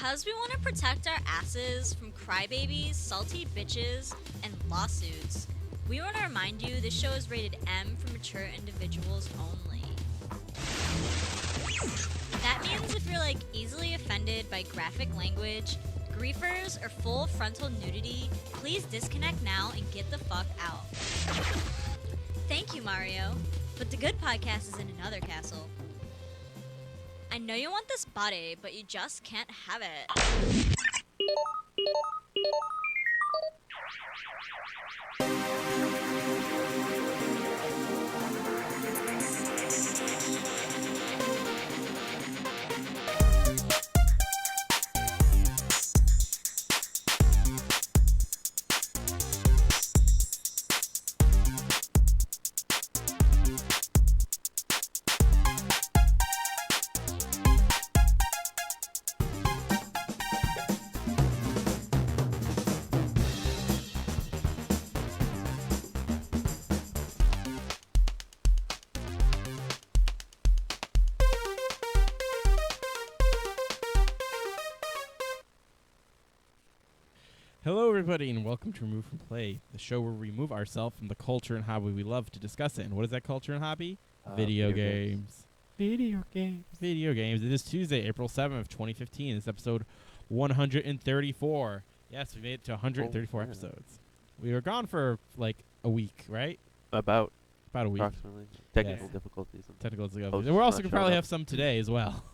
Because we want to protect our asses from crybabies, salty bitches, and lawsuits, we want to remind you this show is rated M for mature individuals only. That means if you're easily offended by graphic language, griefers, or full frontal nudity, please disconnect now and get the fuck out. Thank you, Mario, but the good podcast is in another castle. I know you want this body, but you just can't have it. Hello, everybody, and welcome to Remove From Play, the show where we remove ourselves from the culture and hobby we love to discuss it. And what is that culture and hobby? Video games. Video games. It is Tuesday, April 7th, 2015. It's episode 134. Yes, we made it to 134 episodes. We were gone for a week, right? About a week. Approximately. Technical difficulties. And we're also going to probably have some today as well.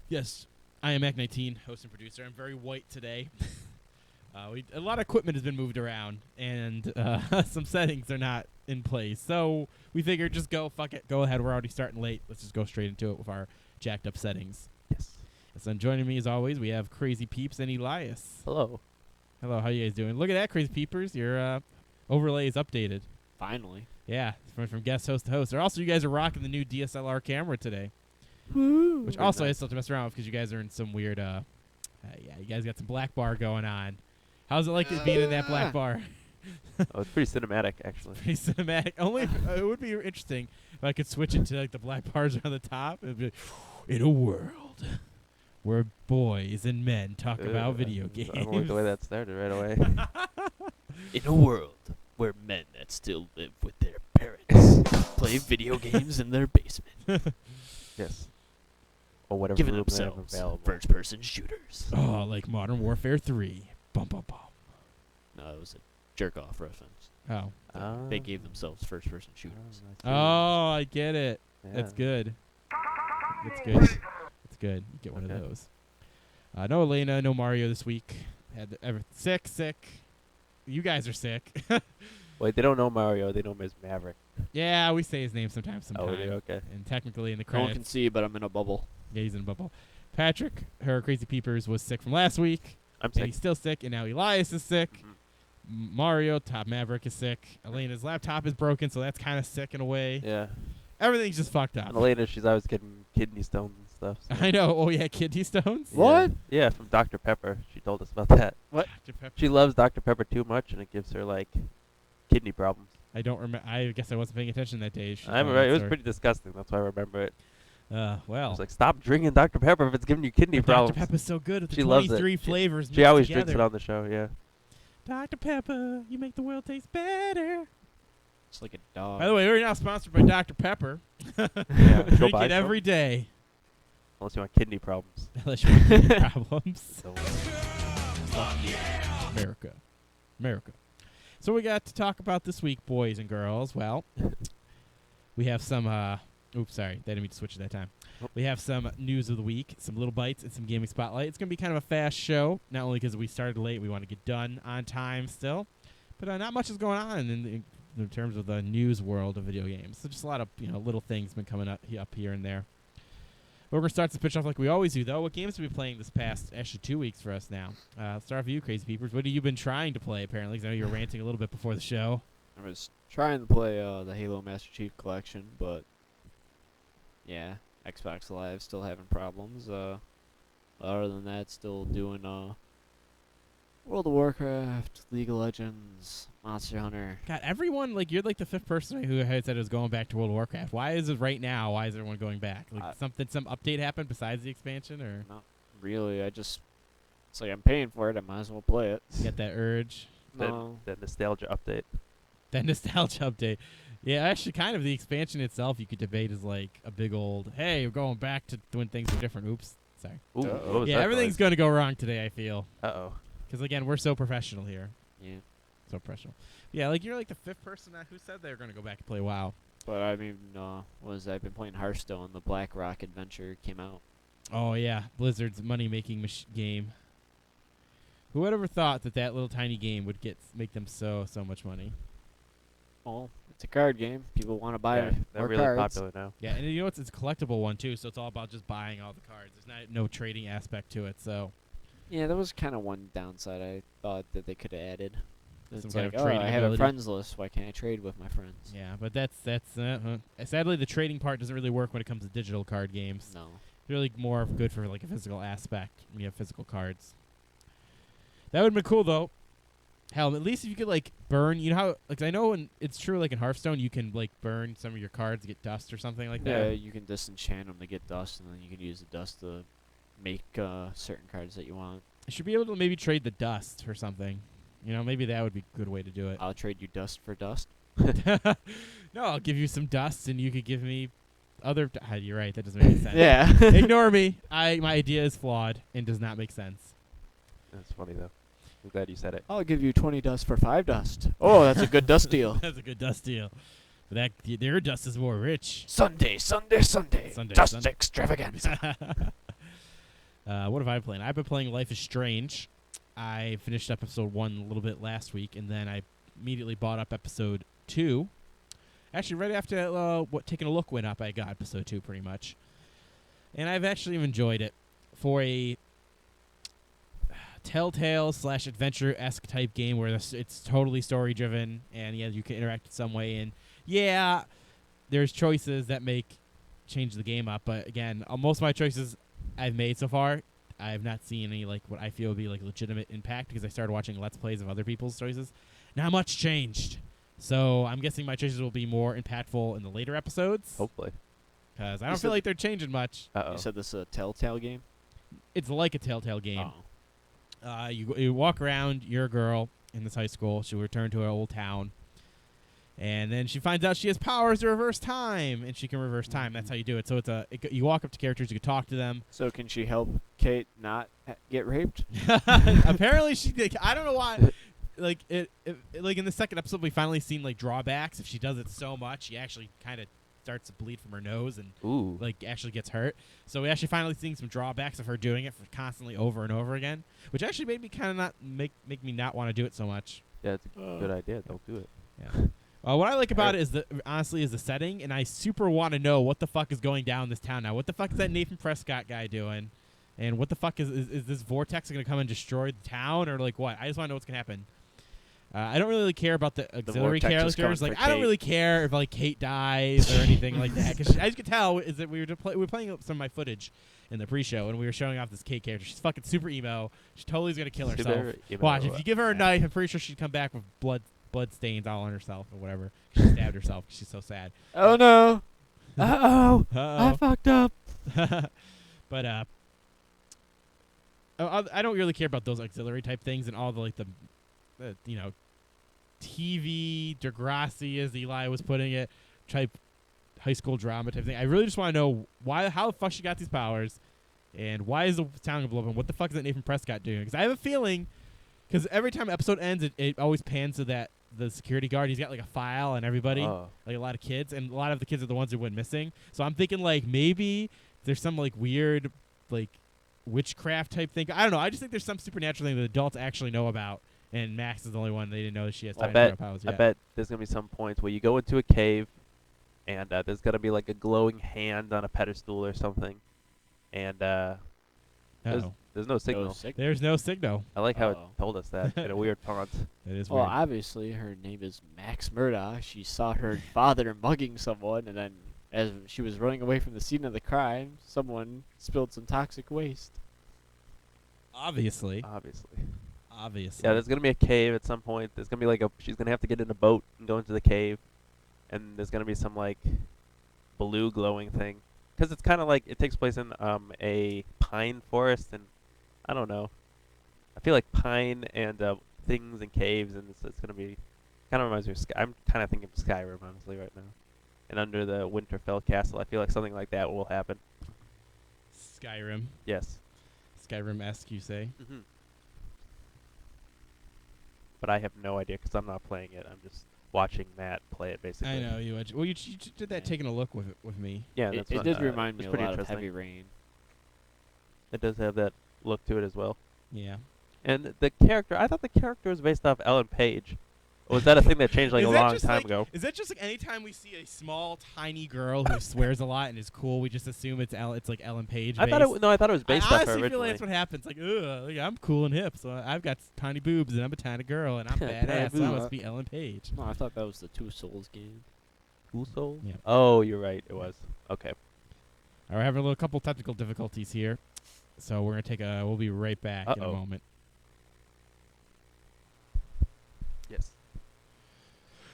Yes, I am Mac19, host and producer. I'm very white today. A lot of equipment has been moved around, and some settings are not in place. So we figured just go ahead. We're already starting late. Let's just go straight into it with our jacked up settings. Yes. So joining me as always, we have Crazy Peeps and Elias. Hello. Hello, how you guys doing? Look at that, Crazy Peepers. Your overlay is updated. Finally. Yeah, from guest host to host. Or also, you guys are rocking the new DSLR camera today. Woo. Which also I still have to mess around with because you guys are in some weird, you guys got some black bar going on. How's it like being in that black bar? Oh, it's pretty cinematic, actually. Pretty cinematic. Only it would be interesting if I could switch it to the black bars on the top. It'd be in a world where boys and men talk about video games. I don't like the way that started right away. In a world where men that still live with their parents play video games in their basement. Yes. Or whatever. Giving room they have themselves available. first-person shooters. Oh, like Modern Warfare 3. Bum, bum, bum. No, it was a jerk-off reference. Oh. They gave themselves first-person shooters. Oh, I get it. Yeah. That's good. That's good. That's good. You get one of those. No Elena, no Mario this week. Sick. You guys are sick. Wait, they don't know Mario. They know him as Maverick. Yeah, we say his name sometimes. Oh, yeah, okay. And technically in the No one credits. can see, but I'm in a bubble. Yeah, he's in a bubble. Patrick, her Crazy Peepers, was sick from last week. I'm And sick. he's still sick, and now Elias is sick. Mhm. Mario, Top Maverick, is sick. Elena's laptop is broken, so that's kind of sick in a way. Yeah. Everything's just fucked up. And Elena, she's always getting kidney stones and stuff. So. I know. Oh, yeah, kidney stones? Yeah. Yeah, from Dr. Pepper. She told us about that. What? Dr. Pepper. She loves Dr. Pepper too much, and it gives her, kidney problems. I don't remember. I guess I wasn't paying attention that day. She I told me remember that it was story. pretty disgusting. That's why I remember it. I Well. was like, stop drinking Dr. Pepper if it's giving you kidney Dr. problems. Pepper's so good with the She loves it. 23 She- flavors She mixed always together. drinks it on the show, yeah. Dr. Pepper, you make the world taste better. It's like a dog. By the way, we're now sponsored by Dr. Pepper. Yeah, go Drink buy it some. every day. Unless you want kidney problems. Unless you have kidney problems. So, America. So we got to talk about this week, boys and girls. Well, we have some, oops, sorry. They didn't mean to switch at that time. Nope. We have some news of the week, some little bites, and some gaming spotlight. It's going to be kind of a fast show, not only because we started late, we want to get done on time still, but not much is going on in terms of the news world of video games. So just a lot of little things been coming up here and there. We're going to start the pitch off like we always do, though. What games have we been playing this past, actually, 2 weeks for us now? Let's start with you, Crazy Peepers. What have you been trying to play, apparently? 'Cause I know you were ranting a little bit before the show. I was trying to play the Halo Master Chief Collection, but yeah, Xbox Live still having problems. Other than that, still doing World of Warcraft, League of Legends, Monster Hunter. God, everyone, you're the fifth person who had said it was going back to World of Warcraft. Why is it right now? Why is everyone going back? Some update happened besides the expansion, or? really. It's like I'm paying for it. I might as well play it. Get that urge. No. The nostalgia update. That nostalgia update. Yeah, actually, kind of the expansion itself you could debate is like a big old, hey, we're going back to when things were different. Oops. Sorry. Ooh, Uh-oh. what was Yeah, that everything's going to go wrong today, I feel. Uh-oh. Because, again, we're so professional here. Yeah. So professional. Yeah, like, you're like the fifth person who said they were going to go back and play WoW. But I mean, I've been playing Hearthstone. The Black Rock Adventure came out. Oh, yeah. Blizzard's money-making game. Who would ever thought that little tiny game would make them so much money? Well, it's a card game. People want to buy Yeah, they're more really cards. popular now. Yeah, and you know what? It's a collectible one, too, so it's all about just buying all the cards. There's no trading aspect to it, so... Yeah, that was kind of one downside I thought that they could have added. Some It's kind like, of oh, trading I have a ability. friends list. Why can't I trade with my friends? Yeah, but that's sadly the trading part doesn't really work when it comes to digital card games. No. It's really more of good for like a physical aspect when you have physical cards. That would have been cool though. Hell, at least if you could like burn, you know how like I know it's true like in Hearthstone you can like burn some of your cards to get dust or something like Yeah, that. you can disenchant them to get dust, and then you can use the dust to make certain cards that you want. I should be able to maybe trade the dust or something. You know, maybe that would be a good way to do it. I'll trade you dust for dust. No, I'll give you some dust and you could give me other you're right, that doesn't make any sense. Yeah. Ignore me. My idea is flawed and does not make sense. That's funny, though. I'm glad you said it. I'll give you 20 dust for 5 dust. Oh, that's a good dust deal. That's a good dust deal. But their dust is more rich. Sunday. Sunday, Dust Sunday. extravaganza. What have I been playing? I've been playing Life is Strange. I finished up episode 1 a little bit last week, and then I immediately bought up episode 2. Actually, right after taking a look went up, I got episode 2 pretty much. And I've actually enjoyed it. For a Telltale/adventure-esque type game where it's totally story-driven, and yeah, you can interact in some way, and yeah, there's choices that change the game up, but again, most of my choices I've made so far, I have not seen any like what I feel would be like legitimate impact because I started watching Let's Plays of other people's choices. Not much changed, so I'm guessing my choices will be more impactful in the later episodes. Hopefully. Because I You don't feel said- like they're changing much. Uh-oh. You said this is a Telltale game? It's like a Telltale game. Oh. You walk around. You're a girl in this high school. She'll return to her old town, and then she finds out she has powers to reverse time, and she can reverse time. That's how you do it. So you walk up to characters. You can talk to them. So can she help Kate not get raped? Apparently, I don't know why. Like like in the second episode, we finally seen like drawbacks. If she does it so much, she actually kind of starts to bleed from her nose and Ooh. like actually gets hurt. So we actually finally seeing some drawbacks of her doing it for constantly over and over again, which actually made me kind of not make me not want to do it so much. Yeah, it's a good idea. Don't do it. Yeah. What I like about it is honestly is the setting, and I super want to know what the fuck is going down in this town now. What the fuck is that Nathan Prescott guy doing? And what the fuck is this vortex going to come and destroy the town or like what? I just want to know what's going to happen. I don't really care about the auxiliary vortex is coming characters. Like for I don't Kate. really care if like Kate dies or anything like that. Because as you can tell, is that we were playing up some of my footage in the pre-show, and we were showing off this Kate character. She's fucking super emo. She totally is gonna kill herself. Watch, if you give her a knife, I'm pretty sure she'd come back with blood stains all on herself or whatever. She stabbed herself 'cause she's so sad. Oh no! Uh-oh. Uh-oh. I fucked up. But I don't really care about those auxiliary type things and all the like the TV Degrassi, as Eli was putting it, type high school drama type thing. I really just want to know how the fuck she got these powers, and why is the town gonna blow up, and what the fuck is that Nathan Prescott doing? Because I have a feeling, because every time episode ends, it always pans to the security guard. He's got like a file on everybody, Oh. like a lot of kids, and a lot of the kids are the ones who went missing. So I'm thinking like maybe there's some like weird like witchcraft type thing. I don't know. I just think there's some supernatural thing that adults actually know about. And Max is the only one they didn't know that she has I time bet. powers I yet. bet there's gonna be some points where you go into a cave, and there's gonna be like a glowing hand on a pedestal or something, and Uh-oh. there's no signal. There's no signal. I like how it Uh-oh. told us that in a weird font. That is Well, weird. obviously her name is Max Murdoch. She saw her father mugging someone, and then as she was running away from the scene of the crime, someone spilled some toxic waste. Obviously. Obviously. Yeah, there's gonna be a cave at some point. There's gonna be she's gonna have to get in a boat and go into the cave, and there's gonna be some like blue glowing thing, because it's kind of like it takes place in a pine forest, and I don't know. I feel like pine and things and caves, and it's gonna be kind of reminds me of I'm kind of thinking of Skyrim honestly right now. And under the Winterfell castle, I feel like something like that will happen. Skyrim. Yes. Skyrim-esque, you say? Hmm. But I have no idea because I'm not playing it. I'm just watching Matt play it basically. I know you. Well, you did that taking a look with me. Yeah, It, that's it what, did remind me it's a pretty lot of interesting. Heavy Rain. It does have that look to it as well. Yeah. And the character, I thought the character was based off Ellen Page. Or was that a thing that changed like a Is that long just time like- ago? Is that just like anytime we see a small, tiny girl who swears a lot and is cool, we just assume it's like Ellen Page? I thought it was based I off her honestly feel originally. like that's what happens. Like, ugh, I'm cool and hip, so I've got tiny boobs and I'm a tiny girl and I'm badass. So I boobs. must be Ellen Page. No, I thought that was the Two Souls game. Cool Soul? Yeah. Oh, you're right. It was. Okay. All right, we're having a little couple technical difficulties here, so we're gonna we'll be right back in a Uh-oh. moment. Yes.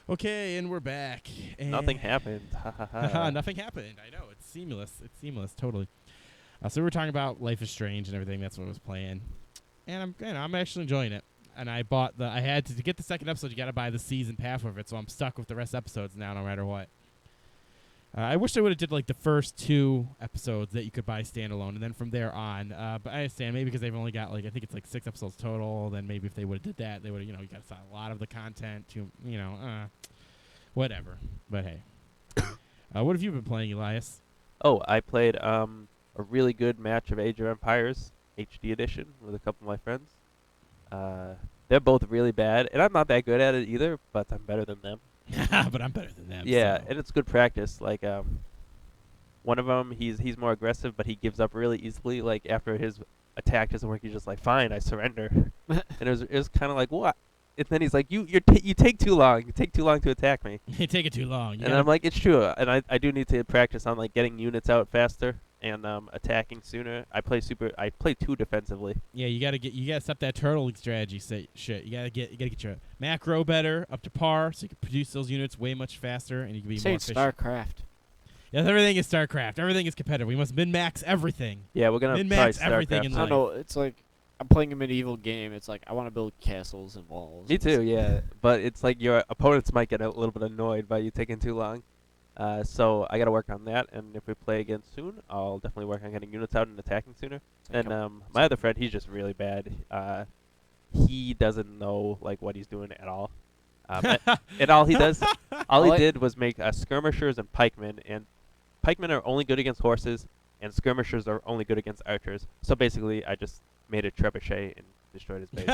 Okay, and we're back. Nothing happened. Ha ha ha. Nothing happened. I know, it's seamless. It's seamless, totally. So we were talking about Life is Strange and everything. That's what I was playing, and I'm actually enjoying it. And I bought I had to get the second episode. You got to buy the season pass with it, so I'm stuck with the rest of episodes now, no matter what. I wish they would have did like the first 2 episodes that you could buy standalone, and then from there on. But I understand maybe because they've only got like I think it's like 6 episodes total. Then maybe if they would have did that, they would have you got a lot of the content to whatever. But hey, what have you been playing, Elias? Oh, I played a really good match of Age of Empires HD edition with a couple of my friends. They're both really bad, and I'm not that good at it either, but I'm better than them. But I'm better than them. Yeah, so. and it's good practice. Like one of them, he's more aggressive, but he gives up really easily. Like after his attack doesn't work, he's just like, "Fine, I surrender." And it was kind of like, "What?" And then he's like, "You take too long. You take too long to attack me." You take it too long. And I'm like, "It's true." And I do need to practice on like getting units out faster and attacking sooner. I play 2 defensively. yeah, you gotta stop that turtle strategy shit. You gotta get your macro better up to par, so you can produce those units way much faster, and you can be Say more it's efficient. StarCraft. Yes, everything is StarCraft. Everything is competitive. We must min-max everything. Yeah, we're gonna Min-max try everything StarCraft. in I life. don't know. It's like I'm playing a medieval game. It's like I want to build castles and walls. Me and too, stuff. yeah. But it's like your opponents might get a little bit annoyed by you taking too long. So I got to work on that, and if we play again soon, I'll definitely work on getting units out and attacking sooner. It's like And I'm- my other friend, he's just really bad. He doesn't know like what he's doing at all. And all he does, all he did was make skirmishers and pikemen, and pikemen are only good against horses, and skirmishers are only good against archers. So basically, I just made a trebuchet and destroyed his base.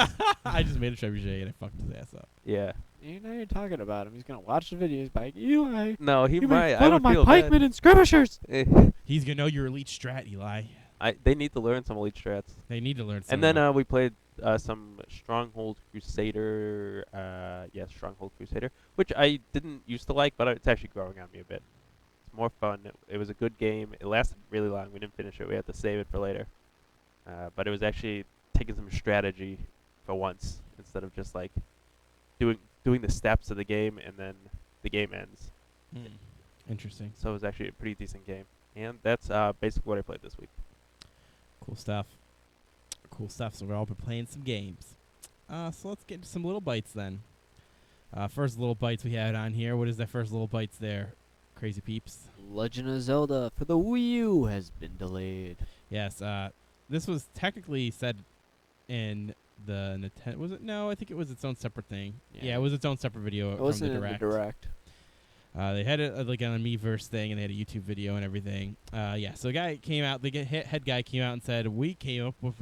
I just made a trebuchet and I fucked his ass up. Yeah. Now you're talking about him. He's gonna watch the videos. Like Eli, No, he you might. made I fun would of my feel pikemen and skirmishers. bad. He's gonna know your elite strat, Eli. They need to learn some elite strats. They need to learn. Some And then of it. we played some Stronghold Crusader. Yes, Stronghold Crusader, which I didn't used to like, but it's actually growing on me a bit. It's more fun. It was a good game. It lasted really long. We didn't finish it. We had to save it for later. But it was actually taking some strategy for once instead of just like doing the steps of the game and then the game ends. Interesting. So it was actually a pretty decent game. And that's basically what I played this week. Cool stuff. Cool stuff. So we've all been playing some games. So let's get into some little bites then. First little bites we had on here. What is that first little bites there? Crazy peeps. Legend of Zelda for the Wii U has been delayed. Yes. This was technically said in the Nintendo. Was it? No, I think it was its own separate thing. Yeah. Yeah, it was its own separate video It from wasn't the in direct. the direct. They had it like on a Miiverse thing, and they had a YouTube video and everything. Yeah, so a guy came out, the head guy came out and said, we came up with,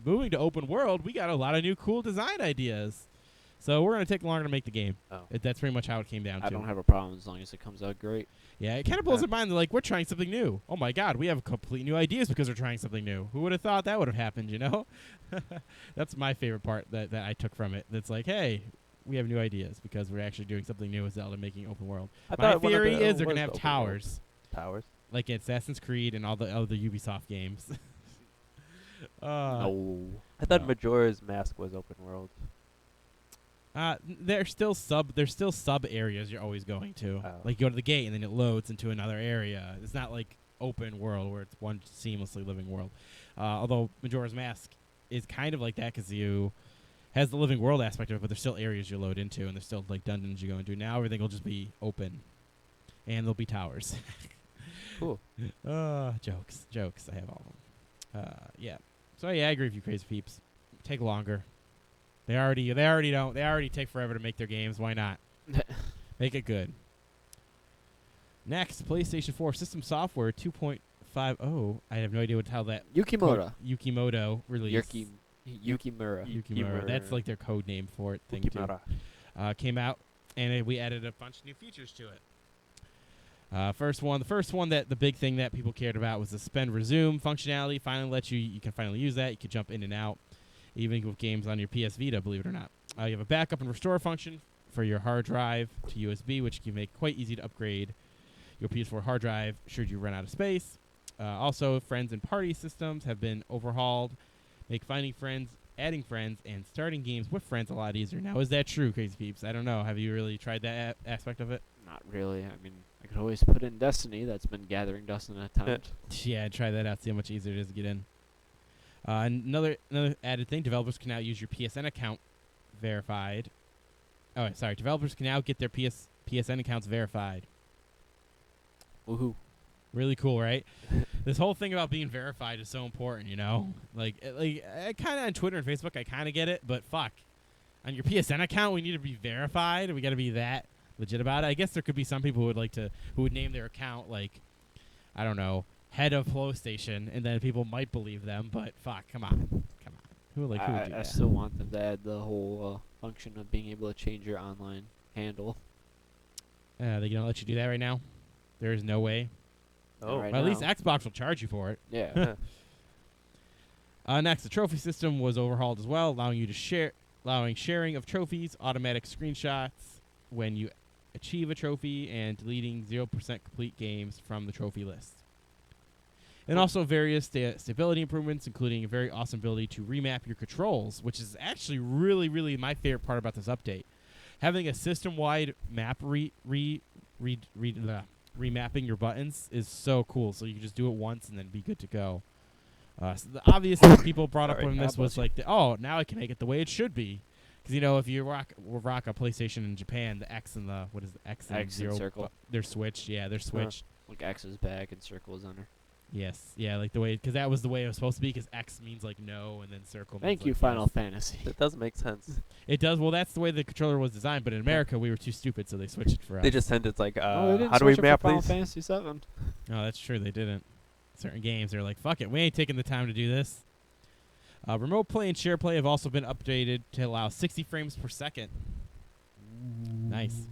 moving to open world, we got a lot of new cool design ideas. So we're going to take longer to make the game. Oh. That's pretty much how it came down to. I don't have a problem as long as it comes out great. Yeah, it kind of blows my mind. They're like, we're trying something new. Oh my God, we have complete new ideas because we're trying something new. Who would have thought that would have happened, That's my favorite part that I took from it. That's like, hey, we have new ideas because we're actually doing something new with Zelda, making open world. I My thought one of theory the- is they're what going to have open world? towers. Towers. Like Assassin's Creed and all the other Ubisoft games. No. I thought No. Majora's Mask was open world. There's still sub areas you're always going to. Oh. Like you go to the gate and then it loads into another area. It's not like open world where it's one seamlessly living world. Although Majora's Mask is kind of like that because you has the living world aspect of it, but there's still areas you load into, and there's still like dungeons you go into. Now everything will just be open, and there'll be towers. Cool. Jokes. I have all of them. Yeah. So yeah, I agree with you, crazy peeps. Take longer. They already take forever to make their games. Why not? Make it good. Next, PlayStation 4 system software 2.50. I have no idea how that Yukimoto release. Yukimura. Yukimura. That's like their code name for it. Thing too. Came out, and we added a bunch of new features to it. The first one that the big thing that people cared about was the suspend resume functionality. Finally lets you can finally use that. You can jump in and out, even with games on your PS Vita, believe it or not. You have a backup and restore function for your hard drive to USB, which can make quite easy to upgrade your PS4 hard drive should you run out of space. Also, friends and party systems have been overhauled. Make finding friends, adding friends, and starting games with friends a lot easier. Now, is that true, crazy peeps? I don't know. Have you really tried that aspect of it? Not really. I mean, I could always put in Destiny. That's been gathering dust in a time. Yeah, try that out. See how much easier it is to get in. Another added thing, developers can now use your PSN account verified. Oh, sorry. Developers can now get their PSN accounts verified. Woohoo. Really cool, right? This whole thing about being verified is so important, you know? Like kind of on Twitter and Facebook, I kind of get it, but fuck. On your PSN account, we need to be verified. We got to be that legit about it. I guess there could be some people who would name their account, like, I don't know, head of PlayStation, and then people might believe them, but fuck, come on. Who would do that? I still want them to add the whole function of being able to change your online handle. They don't let you do that right now? There is no way? Oh, Right Well, at least now. Xbox will charge you for it. Yeah. Next, the trophy system was overhauled as well, allowing sharing of trophies, automatic screenshots when you achieve a trophy, and deleting 0% complete games from the trophy list. And also various stability improvements, including a very awesome ability to remap your controls, which is actually really, really my favorite part about this update. Having a system-wide map remapping your buttons is so cool. So you can just do it once and then be good to go. So the obvious thing people brought up when this was like, now I can make it the way it should be. Because, you know, if you rock a PlayStation in Japan, the X and the, what is the X and X and zero? circle. They're switched. Yeah, they're switched. Like X is back and circle is under. Yes. Yeah, like the way, because that was the way it was supposed to be, because X means like no, and then circle means Thank you, like Final yes. Fantasy. That does make sense. It does. Well, that's the way the controller was designed, but in America, we were too stupid, so they switched it for us. They just sent it like, They how didn't do we switch it for map Final these? Fantasy 7. No, that's true. They didn't. Certain games, they're like, fuck it. We ain't taking the time to do this. Remote play and share play have also been updated to allow 60 frames per second. Nice.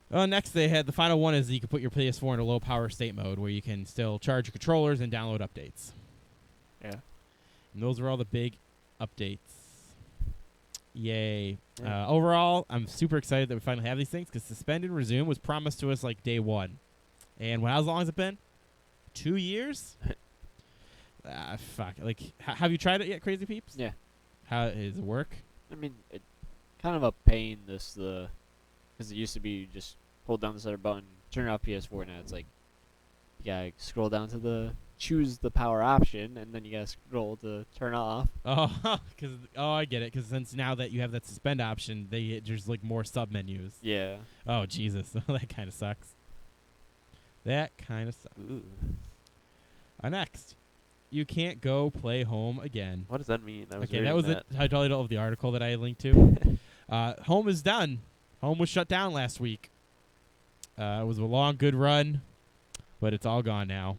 Next, they had the final one is you can put your PS4 into low power state mode where you can still charge your controllers and download updates. Yeah. And those are all the big updates. Yay. Yeah. Overall, I'm super excited that we finally have these things because Suspend and Resume was promised to us like day one. And how long has it been? 2 years? Fuck. Like, have you tried it yet, Crazy Peeps? Yeah. How does it work? I mean, it kind of a pain, because it used to be you just hold down the center button, turn off PS4, now it's like, you gotta scroll down to choose the power option, and then you gotta scroll to turn off. Oh, I get it. Because since now that you have that suspend option, there's like more sub menus. Yeah. Oh Jesus, that kind of sucks. That kind of sucks. Ooh. Next, you can't go play home again. What does that mean? I was Okay, reading that was that. the title of the article that I linked to. Home is done. Home was shut down last week. It was a long, good run, but it's all gone now.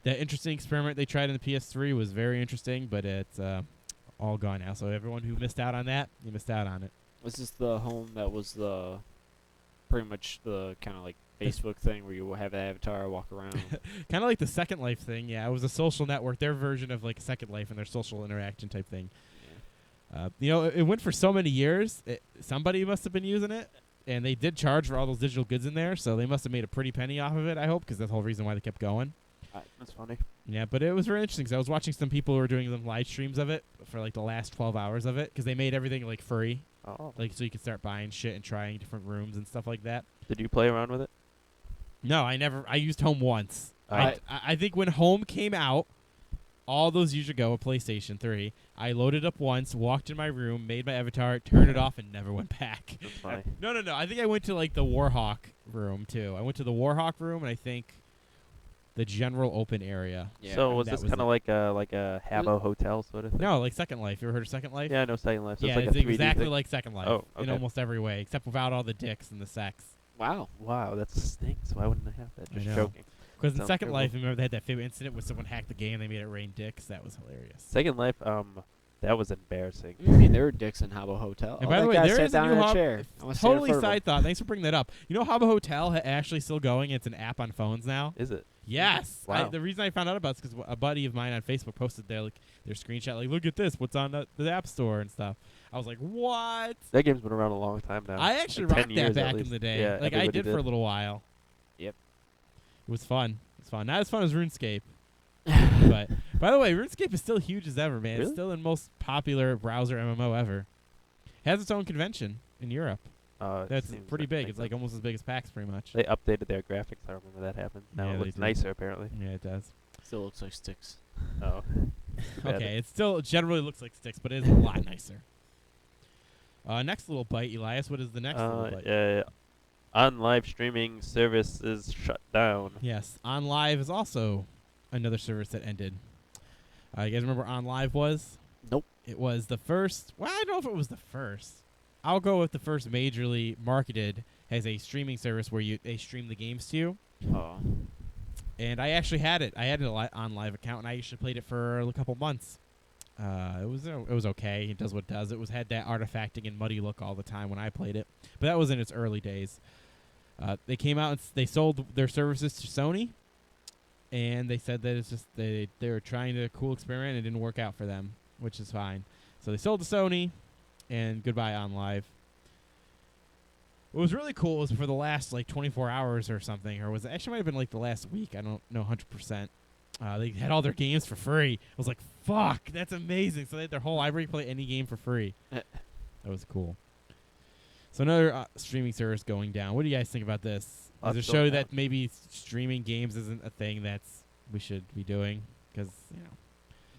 That interesting experiment they tried in the PS3 was very interesting, but it's all gone now. So everyone who missed out on that, you missed out on it. Was this the home that was pretty much the kind of like Facebook thing where you have an avatar walk around? Kind of like the Second Life thing. Yeah, it was a social network, their version of like Second Life and their social interaction type thing. Yeah. It went for so many years. Somebody must have been using it, and they did charge for all those digital goods in there, so they must have made a pretty penny off of it, I hope, because that's the whole reason why they kept going. That's funny. Yeah, but it was very interesting, because I was watching some people who were doing some live streams of it for like the last 12 hours of it, because they made everything like free, Oh. like so you could start buying shit and trying different rooms and stuff like that. Did you play around with it? No, I never. I used Home once. I- I think when Home came out, all those years ago, a PlayStation 3, I loaded up once, walked in my room, made my avatar, turned it off, and never went back. That's funny. No. I think I went to like the Warhawk room too. I went to the Warhawk room, and I think the general open area. Yeah. So was that this was kind of like a Habbo hotel sort of thing? No, like Second Life. You ever heard of Second Life? Yeah, I know Second Life. So Yeah, it's like it's a 3D exactly thing. like Second Life Oh, in okay. almost every way, except without all the dicks and the sex. Wow. Wow, that stinks. Why wouldn't I have that? I Just know. joking. Because in Sounds Second terrible. Life, remember they had that famous incident where someone hacked the game and they made it rain dicks? That was hilarious. Second Life, that was embarrassing. I mean, there were dicks in Habbo Hotel. And Oh, by the that way, guy there sat is a down new in a Hob- chair. I wanna sit in Totally front of him. side thought. Thanks for bringing that up. You know, Habbo Hotel actually still going. It's an app on phones now. Is it? Yes. Wow. The reason I found out about it is because a buddy of mine on Facebook posted their screenshot, like, look at this, what's on the App Store and stuff. I was like, what? That game's been around a long time now. I actually Like 10 rocked that years at back in least. the day. Yeah, like I everybody did for a little while. Yep. It was fun. It's fun. Not as fun as RuneScape. But by the way, RuneScape is still huge as ever, man. It's Really? still the most popular browser MMO ever. Has its own convention in Europe. It That's seems pretty like big. makes It's like sense. almost as big as PAX, pretty much. They updated their graphics. I remember that happened. Now Yeah, it they looks did. nicer, apparently. Yeah, it does. Still looks like sticks. Oh. bad. Okay, it still generally looks like sticks, but it is a lot nicer. Next little bite, Elias. What is the next little bite? On live streaming service is shut down. Yes, OnLive is also another service that ended. You guys remember what OnLive was? Nope. It was the first. Well, I don't know if it was the first. I'll go with the first majorly marketed as a streaming service where they stream the games to you. Oh. And I actually had it. I had an OnLive account, and I actually played it for a couple months. It was okay. It does what it does. It had that artifacting and muddy look all the time when I played it, but that was in its early days. They came out and they sold their services to Sony, and they said that it's just they were trying to cool experiment and it didn't work out for them, which is fine. So they sold to Sony, and goodbye OnLive. What was really cool was for the last like 24 hours or something, or was it actually might have been like the last week. I don't know 100%. They had all their games for free. I was like, fuck, that's amazing. So they had their whole library play any game for free. That was cool. So another streaming service going down. What do you guys think about this? Does it It's show going that down. maybe streaming games isn't a thing that's we should be doing? Because, you know.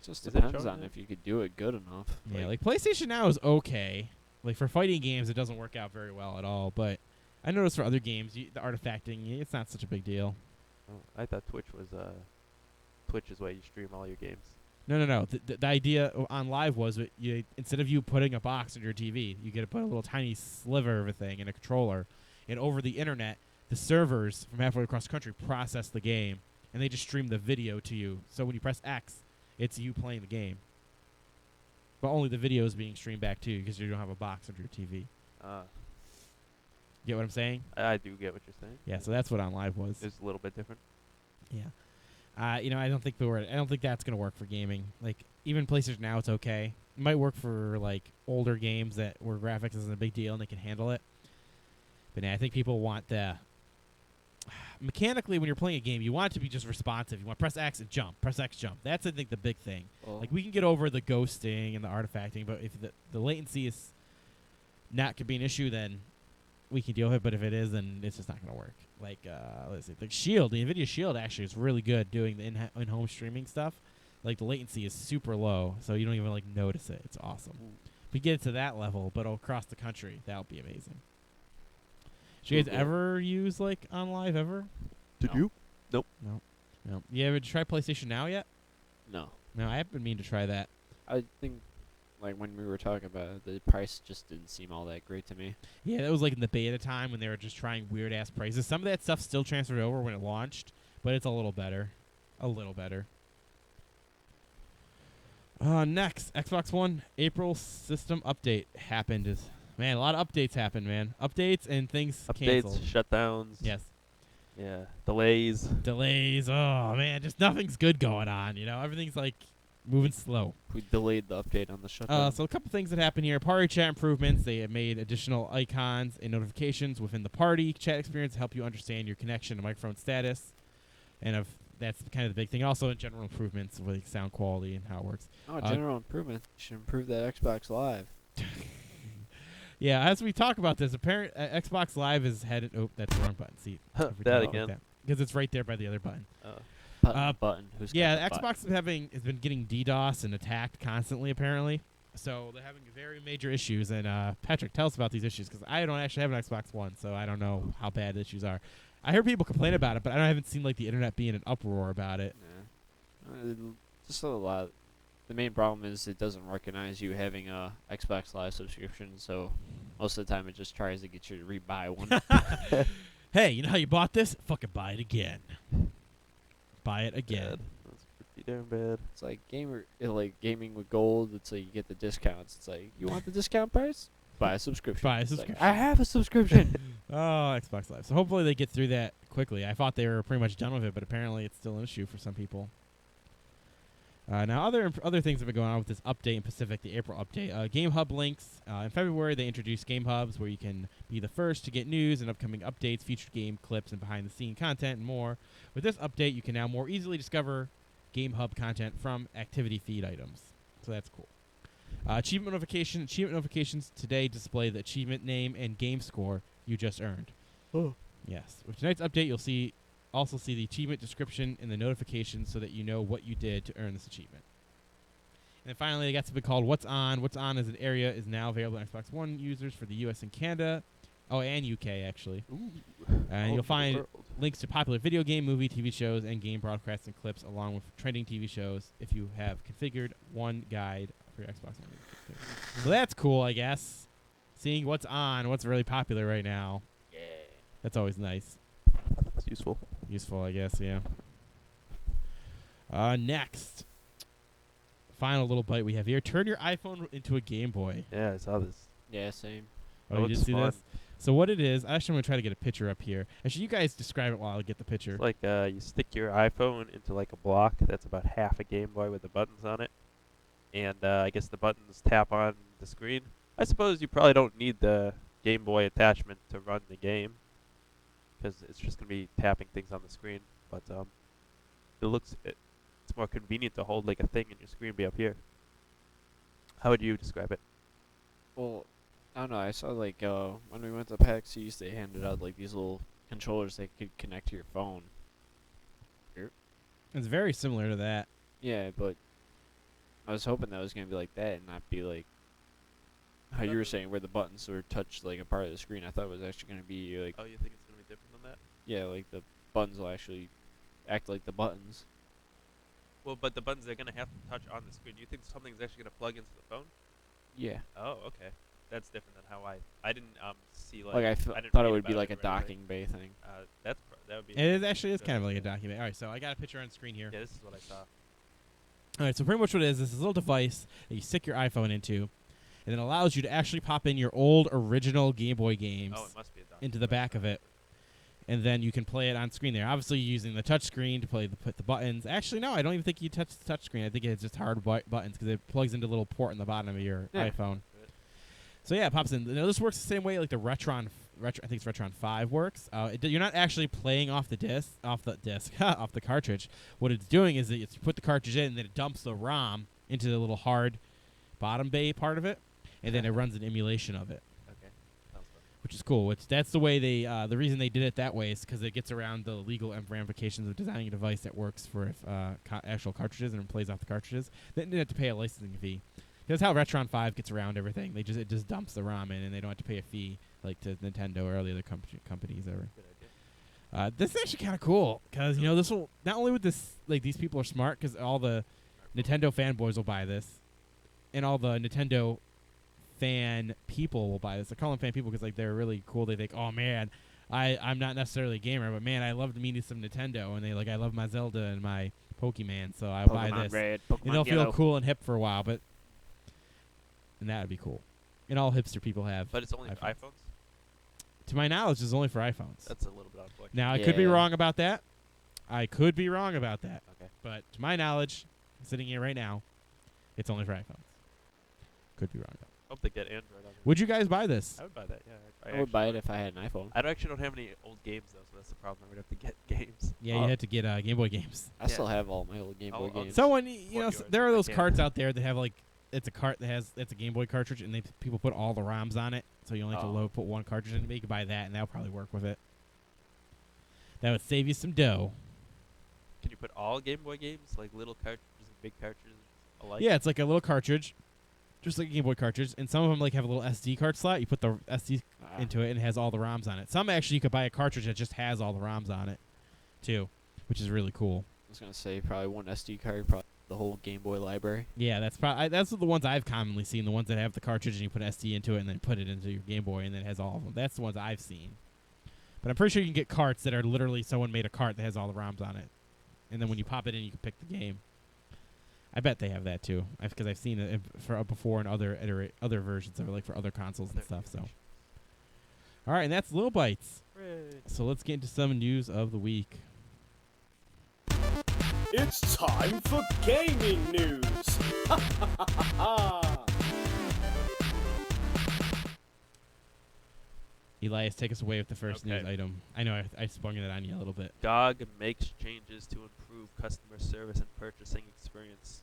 It just Is it depends showing on that? if you could do it good enough. Yeah, like PlayStation Now is okay. Like for fighting games, it doesn't work out very well at all. But I noticed for other games, the artifacting, it's not such a big deal. Oh, I thought Twitch was Twitch is where you stream all your games. No. The idea on live was that you instead of you putting a box on your TV, you get to put a little tiny sliver of a thing in a controller, and over the internet, the servers from halfway across the country process the game, and they just stream the video to you. So when you press X, it's you playing the game, but only the video is being streamed back to you because you don't have a box under your TV. Get what I'm saying? I do get what you're saying. Yeah. So that's what on live was. It's a little bit different. Yeah. I don't think that's gonna work for gaming. Like even PlayStation Now, it's okay. It might work for like older games where graphics isn't a big deal and they can handle it. But I think people want the mechanically when you're playing a game, you want it to be just responsive. You want to press X and jump, press X, jump. That's I think the big thing. Well, Like we can get over the ghosting and the artifacting, but if the latency is not could be an issue, then we can deal with it. But if it is, then it's just not going to work. Like let's see, the Shield, the NVIDIA Shield actually is really good doing the in-home streaming stuff. Like the latency is super low, so you don't even like notice it. It's awesome. If we get it to that level, but across the country, that would be amazing. Did you guys Okay. ever use like on live ever? Did No. you? No. You ever try PlayStation Now yet? no. No, I have been meaning to try that. I think, like, when we were talking about it, the price just didn't seem all that great to me. Yeah, that was like in the beta time when they were just trying weird ass prices. Some of that stuff still transferred over when it launched, but it's a little better. A little better. Next, Xbox One April system update happened. Man, a lot of updates happened, man. Updates and things Updates, canceled. shutdowns. Yes. Yeah. Delays. Delays. Oh, man, just nothing's good going on, you know? Everything's like moving slow. We delayed the update on the shutdown. So a couple things that happened here. Party chat improvements. They have made additional icons and notifications within the party chat experience to help you understand your connection and microphone status. And that's kind of the big thing. Also, in general improvements with sound quality and how it works. General improvement. You should improve that Xbox Live. Yeah, as we talk about this, apparent Xbox Live is headed. Oh, that's the wrong button. See, every That time I again. like because it's right there by the other button. Button. Who's got Yeah, the Xbox has been getting DDoS and attacked constantly, apparently. So they're having very major issues. And Patrick, tell us about these issues, because I don't actually have an Xbox One, so I don't know how bad the issues are. I heard people complain about it, but I haven't seen like the internet be in an uproar about it. Yeah. Just a lot. The main problem is it doesn't recognize you having a Xbox Live subscription, so most of the time it just tries to get you to rebuy one. Hey, you know how you bought this? Fucking buy it again. Buy it again. Bad. That's pretty damn bad. It's like gaming with gold. It's like you get the discounts. It's like, you want the discount price? Buy a subscription. Buy a It's like, subscription. I have a subscription. Oh, Xbox Live. So hopefully they get through that quickly. I thought they were pretty much done with it, but apparently it's still an issue for some people. Now, other things have been going on with this update in Pacific, the April update. Game Hub links. In February, they introduced Game Hubs, where you can be the first to get news and upcoming updates, featured game clips, and behind-the-scene content, and more. With this update, you can now more easily discover Game Hub content from activity feed items. So that's cool. Achievement notifications today display the achievement name and game score you just earned. Oh. Yes. With tonight's update, you'll also see the achievement description in the notifications so that you know what you did to earn this achievement. And then finally, they got something called What's On. What's On as an area is now available on Xbox One users for the US and Canada. Oh, and UK, actually. Ooh. And All you'll over the find world. links to popular video game, movie, TV shows, and game broadcasts and clips, along with trending TV shows if you have configured one guide for your Xbox One. So that's cool, I guess. Seeing what's on, what's really popular right now. Yeah. That's always nice. It's useful. Useful, I guess, yeah. Next. Final little bite we have here. Turn your iPhone into a Game Boy. Yeah, I saw this. Yeah, same. Oh, That you did looks see fun. this? So what it is, actually I'm going to try to get a picture up here. Actually, you guys describe it while I get the picture. It's like you stick your iPhone into like a block that's about half a Game Boy with the buttons on it, and I guess the buttons tap on the screen. I suppose you probably don't need the Game Boy attachment to run the game, because it's just gonna be tapping things on the screen. But it's more convenient to hold like a thing and your screen be up here. How would you describe it? Well, I don't know. I saw like when we went to PAX East, they handed out like these little controllers that could connect to your phone. It's very similar to that. Yeah, but I was hoping that was gonna be like that and not be like how you were saying where the buttons were touched like a part of the screen. I thought it was actually gonna be like, Oh, you think it's gonna be different than that? yeah, like the buttons will actually act like the buttons. Well, but the buttons they're gonna have to touch on the screen. Do you think something's actually gonna plug into the phone? Yeah. Oh, okay. That's different than how I didn't see like. Like I didn't thought it read would be about like a or anything. docking bay thing. That would be. It actually is good. kind of like a document. All right, so I got a picture on screen here. Yeah, this is what I saw. All right, so pretty much what it is this little device that you stick your iPhone into, and it allows you to actually pop in your old original Game Boy games Oh, it must be a dock. into the back of it, and then you can play it on screen there. Obviously, you're using the touch screen to put the buttons. Actually, no, I don't even think you touch the touch screen. I think it's just hard buttons because it plugs into a little port in the bottom of your Yeah. iPhone. Good. So yeah, it pops in. Now, this works the same way like the Retron. I think it's Retron 5 works. You're not actually playing off the off the cartridge. What it's doing is that you put the cartridge in, and then it dumps the ROM into the little hard bottom bay part of it, and then it runs an emulation of it, Okay. Sounds fun. which is cool. That's the way they. The reason they did it that way is because it gets around the legal ramifications of designing a device that works for actual cartridges and plays off the cartridges. They didn't have to pay a licensing fee. That's how Retron 5 gets around everything. It just dumps the ROM in, and they don't have to pay a fee like to Nintendo or all the other companies ever. Good idea. This is actually kind of cool because this will not only with this these people are smart because all the Nintendo fanboys will buy this, and all the Nintendo fan people will buy this. I call them fan people because they're really cool. They think, oh man, I'm not necessarily a gamer, but man, I love me some Nintendo, and I love my Zelda and my Pokemon, so I'll buy Pokemon this. Red, And Pokemon they'll Yellow. feel cool and hip for a while, and that would be cool. And all hipster people have. But it's only for iPhones. iPhones. To my knowledge, it's only for iPhones. That's a little bit out of collection. Now, I could be Yeah. wrong about that. Okay. But to my knowledge, sitting here right now, it's only for iPhones. Could be wrong, though. Hope they get Android on it. Would you guys buy this? I would buy that. Yeah. I would buy it if I had an iPhone. I actually don't have any old games though, so that's the problem. I would have to get games. Yeah, Oh. you had to get Game Boy games. I Yeah. still have all my old Game Boy I'll games. Someone, Port yours there are if I those can. carts out there that have it's a cart that has it's a Game Boy cartridge, and people put all the ROMs on it, so you only have to Oh. put one cartridge in. You can buy that, and that'll probably work with it. That would save you some dough. Can you put all Game Boy games, like little cartridges and big cartridges alike? Yeah, it's like a little cartridge, just like a Game Boy cartridge, and some of them like have a little SD card slot. You put the SD into it and it has all the ROMs on it. Some actually you could buy a cartridge that just has all the ROMs on it, too, which is really cool. I was gonna say probably one SD card, probably the whole Game Boy library. Yeah, that's the ones I've commonly seen. The ones that have the cartridge and you put SD into it and then put it into your Game Boy and then it has all of them. That's the ones I've seen. But I'm pretty sure you can get carts that are literally someone made a cart that has all the ROMs on it, and then when you pop it in, you can pick the game. I bet they have that too, because I've seen it for before in other versions of it, like for other consoles and stuff. So, all right, and that's Little Bites. Hooray. So let's get into some news of the week. It's time for gaming news! Elias, take us away with the first Okay. news item. I know I sprung it on you a little bit. GOG makes changes to improve customer service and purchasing experience.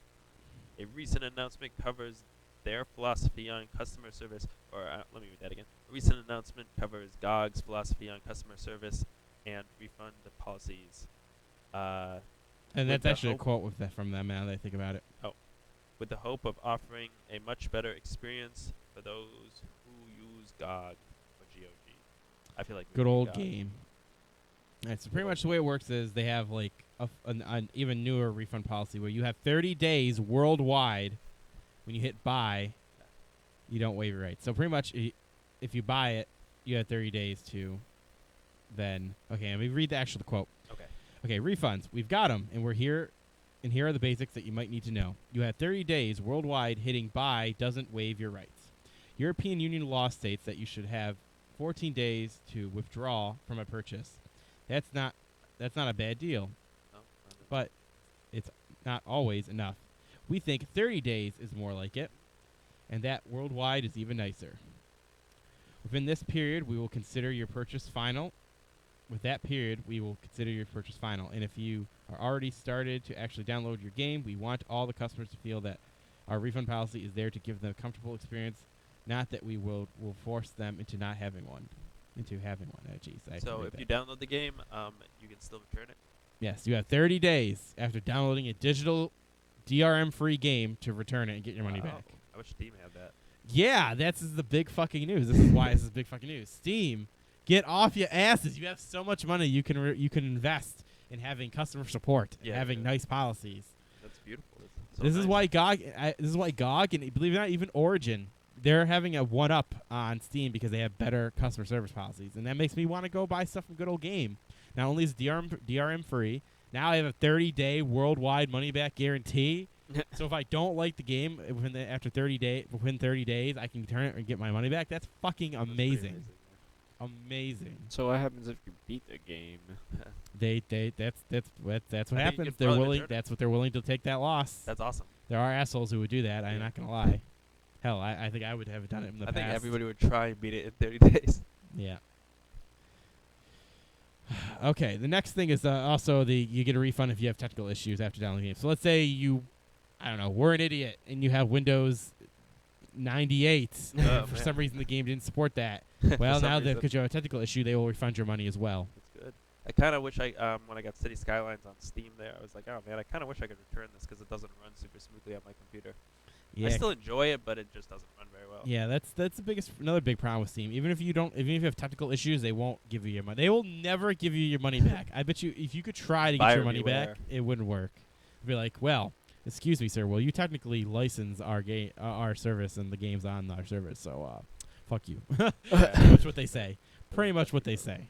A recent announcement covers their philosophy on customer service, let me read that again. A recent announcement covers GOG's philosophy on customer service and refund policies. And With that's the actually a hope- quote with that from them now that I think about it. with the hope of offering a much better experience for those who use GOG or GOG. I feel like we Good need old GOG. game. All right, so pretty much the way it works is they have like an even newer refund policy where you have 30 days worldwide. When you hit buy, you don't waive your rights. So pretty much, if you buy it, you have 30 days to then. Okay, let me read the actual quote. Okay, refunds. We've got them, and we're here. And here are the basics that you might need to know. You have 30 days worldwide. Hitting buy doesn't waive your rights. European Union law states that you should have 14 days to withdraw from a purchase. That's not a bad deal, No? but it's not always enough. We think 30 days is more like it, and that worldwide is even nicer. Within this period, we will consider your purchase final. With that period, we will consider your purchase final. And if you are already started to actually download your game, we want all the customers to feel that our refund policy is there to give them a comfortable experience, not that we will force them into not having one. Oh, geez, I So read if that. you download the game, you can still return it. Yes, you have 30 days after downloading a digital DRM-free game to return it and get your money Wow. back. I wish Steam had that. Yeah, this is the big fucking news. This is why this is big fucking news. Steam, get off your asses. You have so much money you can invest in having customer support and Yeah, having yeah. nice policies. That's beautiful. That's so This is nice. why GOG and believe it or not, even Origin, they're having a one-up on Steam because they have better customer service policies, and that makes me want to go buy stuff from Good Old Game. Not only is DRM free, now I have a 30-day worldwide money-back guarantee. So if I don't like the game within 30 days, I can return it and get my money back. That's fucking That's pretty amazing. Amazing. So what happens if you beat the game? That's what I think you happens. could They're probably willing. return it. That's what they're willing to take that loss. That's awesome. There are assholes who would do that. I'm Yeah. not gonna lie. Hell, I think I would have done it in the I past. think everybody would try and beat it in 30 days. Yeah. Okay. The next thing is also you get a refund if you have technical issues after downloading the game. So let's say we're an idiot and you have Windows 98. Oh, For man. some reason, the game didn't support that. For Well, some now reason. because you have a technical issue, they will refund your money as well. That's good. I kind of wish when I got City Skylines on Steam there, I was like, oh man, I kind of wish I could return this because it doesn't run super smoothly on my computer. Yeah. I still enjoy it, but it just doesn't run very well. Yeah, that's another big problem with Steam. Even if you have technical issues, they won't give you your money. They will never give you your money back. I bet you if you could try to get Buyer your money back, beware. it wouldn't work. It'd be like, well, excuse me, sir. Well, you technically license our service and the game's on our service, so fuck you. Pretty much what they say. Pretty much what they say.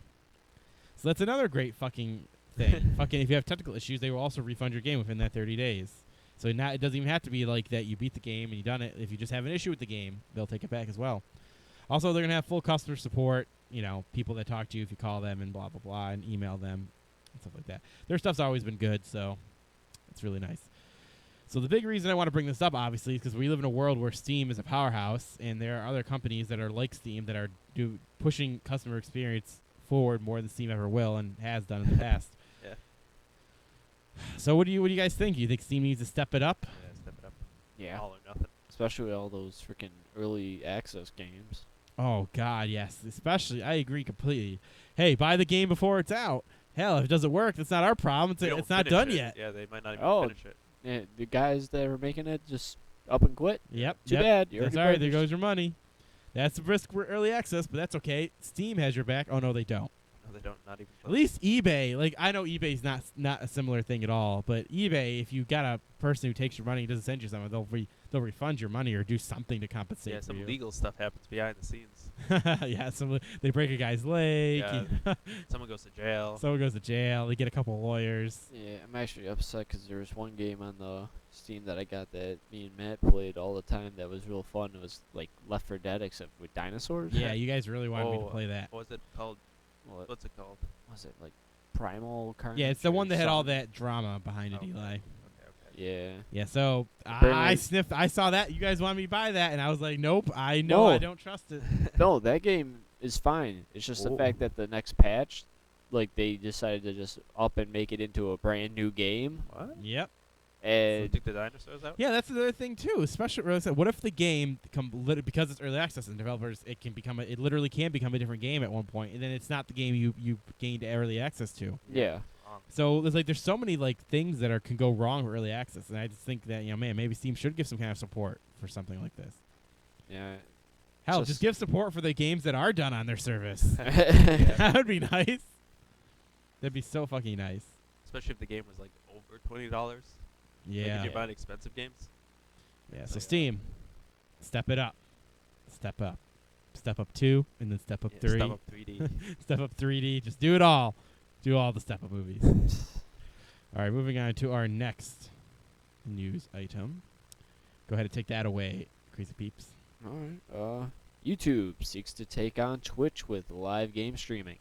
So that's another great fucking thing. Fucking if you have technical issues, they will also refund your game within that 30 days. So now it doesn't even have to be like that you beat the game and you done it. If you just have an issue with the game, they'll take it back as well. Also, they're going to have full customer support, people that talk to you if you call them and blah, blah, blah, and email them and stuff like that. Their stuff's always been good, so it's really nice. So the big reason I want to bring this up, obviously, is because we live in a world where Steam is a powerhouse, and there are other companies that are like Steam that are pushing customer experience forward more than Steam ever will and has done in the past. Yeah. So what do you guys think? Do you think Steam needs to step it up? Yeah, step it up. Yeah. All or nothing. Especially all those freaking early access games. Oh God, yes. Especially, I agree completely. Hey, buy the game before it's out. Hell, if it doesn't work, that's not our problem. They don't It's not finish done it. yet. Yeah, they might not even Oh. finish it. Yeah, the guys that were making it just up and quit. Yep. Too yep. bad. You're That's all right. There goes your money. That's the risk for early access, but that's okay. Steam has your back. Oh no, they don't. No, they don't. Not even. At least eBay, like I know eBay's not a similar thing at all, but eBay, if you got a person who takes your money and doesn't send you something, they'll refund your money or do something to compensate Yeah, for some you. legal stuff happens behind the scenes. Yeah, they break a guy's leg. Yeah. Someone goes to jail. Someone goes to jail. They get a couple lawyers. Yeah, I'm actually upset because there was one game on the Steam that I got that me and Matt played all the time that was real fun. It was like Left 4 Dead except with dinosaurs. Yeah, you guys really wanted me to Oh, play that. What was it called? Well, What's it called? was it like Primal Carnage? Yeah, it's the or one that had all something? that drama behind it, Okay. Eli. Okay. Yeah. Yeah, so Apparently- I saw that. You guys wanted me to buy that, and I was like, nope, I know I No. don't trust it. No, that game is fine. It's just the Oh. fact that the next patch, like they decided to just up and make it into a brand new game, What? Yep. So and took the dinosaurs out? Yeah, that's the other thing too. Especially what if the game because it's early access and developers, it literally can become a different game at one point, and then it's not the game you gained early access to. yeah. So there's so many like things that can go wrong with early access, and I just think that maybe Steam should give some kind of support for something like this. Yeah. Hell, Just- just give support for the games that are done on their service. Yeah. That would be nice. That'd be so fucking nice. Especially if the game was like over $20. Like Yeah. if you're buying expensive games. Yeah. So Yeah. Steam, step it up. Step up. Step up 2, and then step up Yeah, 3. Step up 3D. Step up 3D. Just do it all. Do all the step up movies. All right, moving on to our next news item. Go ahead and take that away, Crazy Peeps. All right. YouTube seeks to take on Twitch with live game streaming.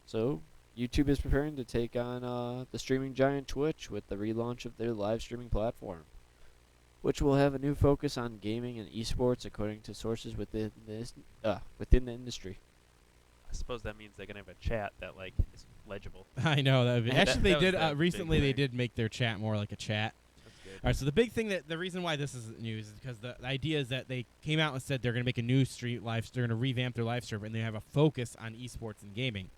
So, YouTube is preparing to take on the streaming giant Twitch with the relaunch of their live streaming platform, which will have a new focus on gaming and esports, according to sources within the industry. I suppose that means they're gonna have a chat that like is legible. I know that. That- Actually, they that was did the big recently. They thing. did make their chat more like a chat. That's good. All right. So the reason why this is news is because the idea is that they came out and said they're going to make a new they're going to revamp their live server, and they have a focus on esports and gaming.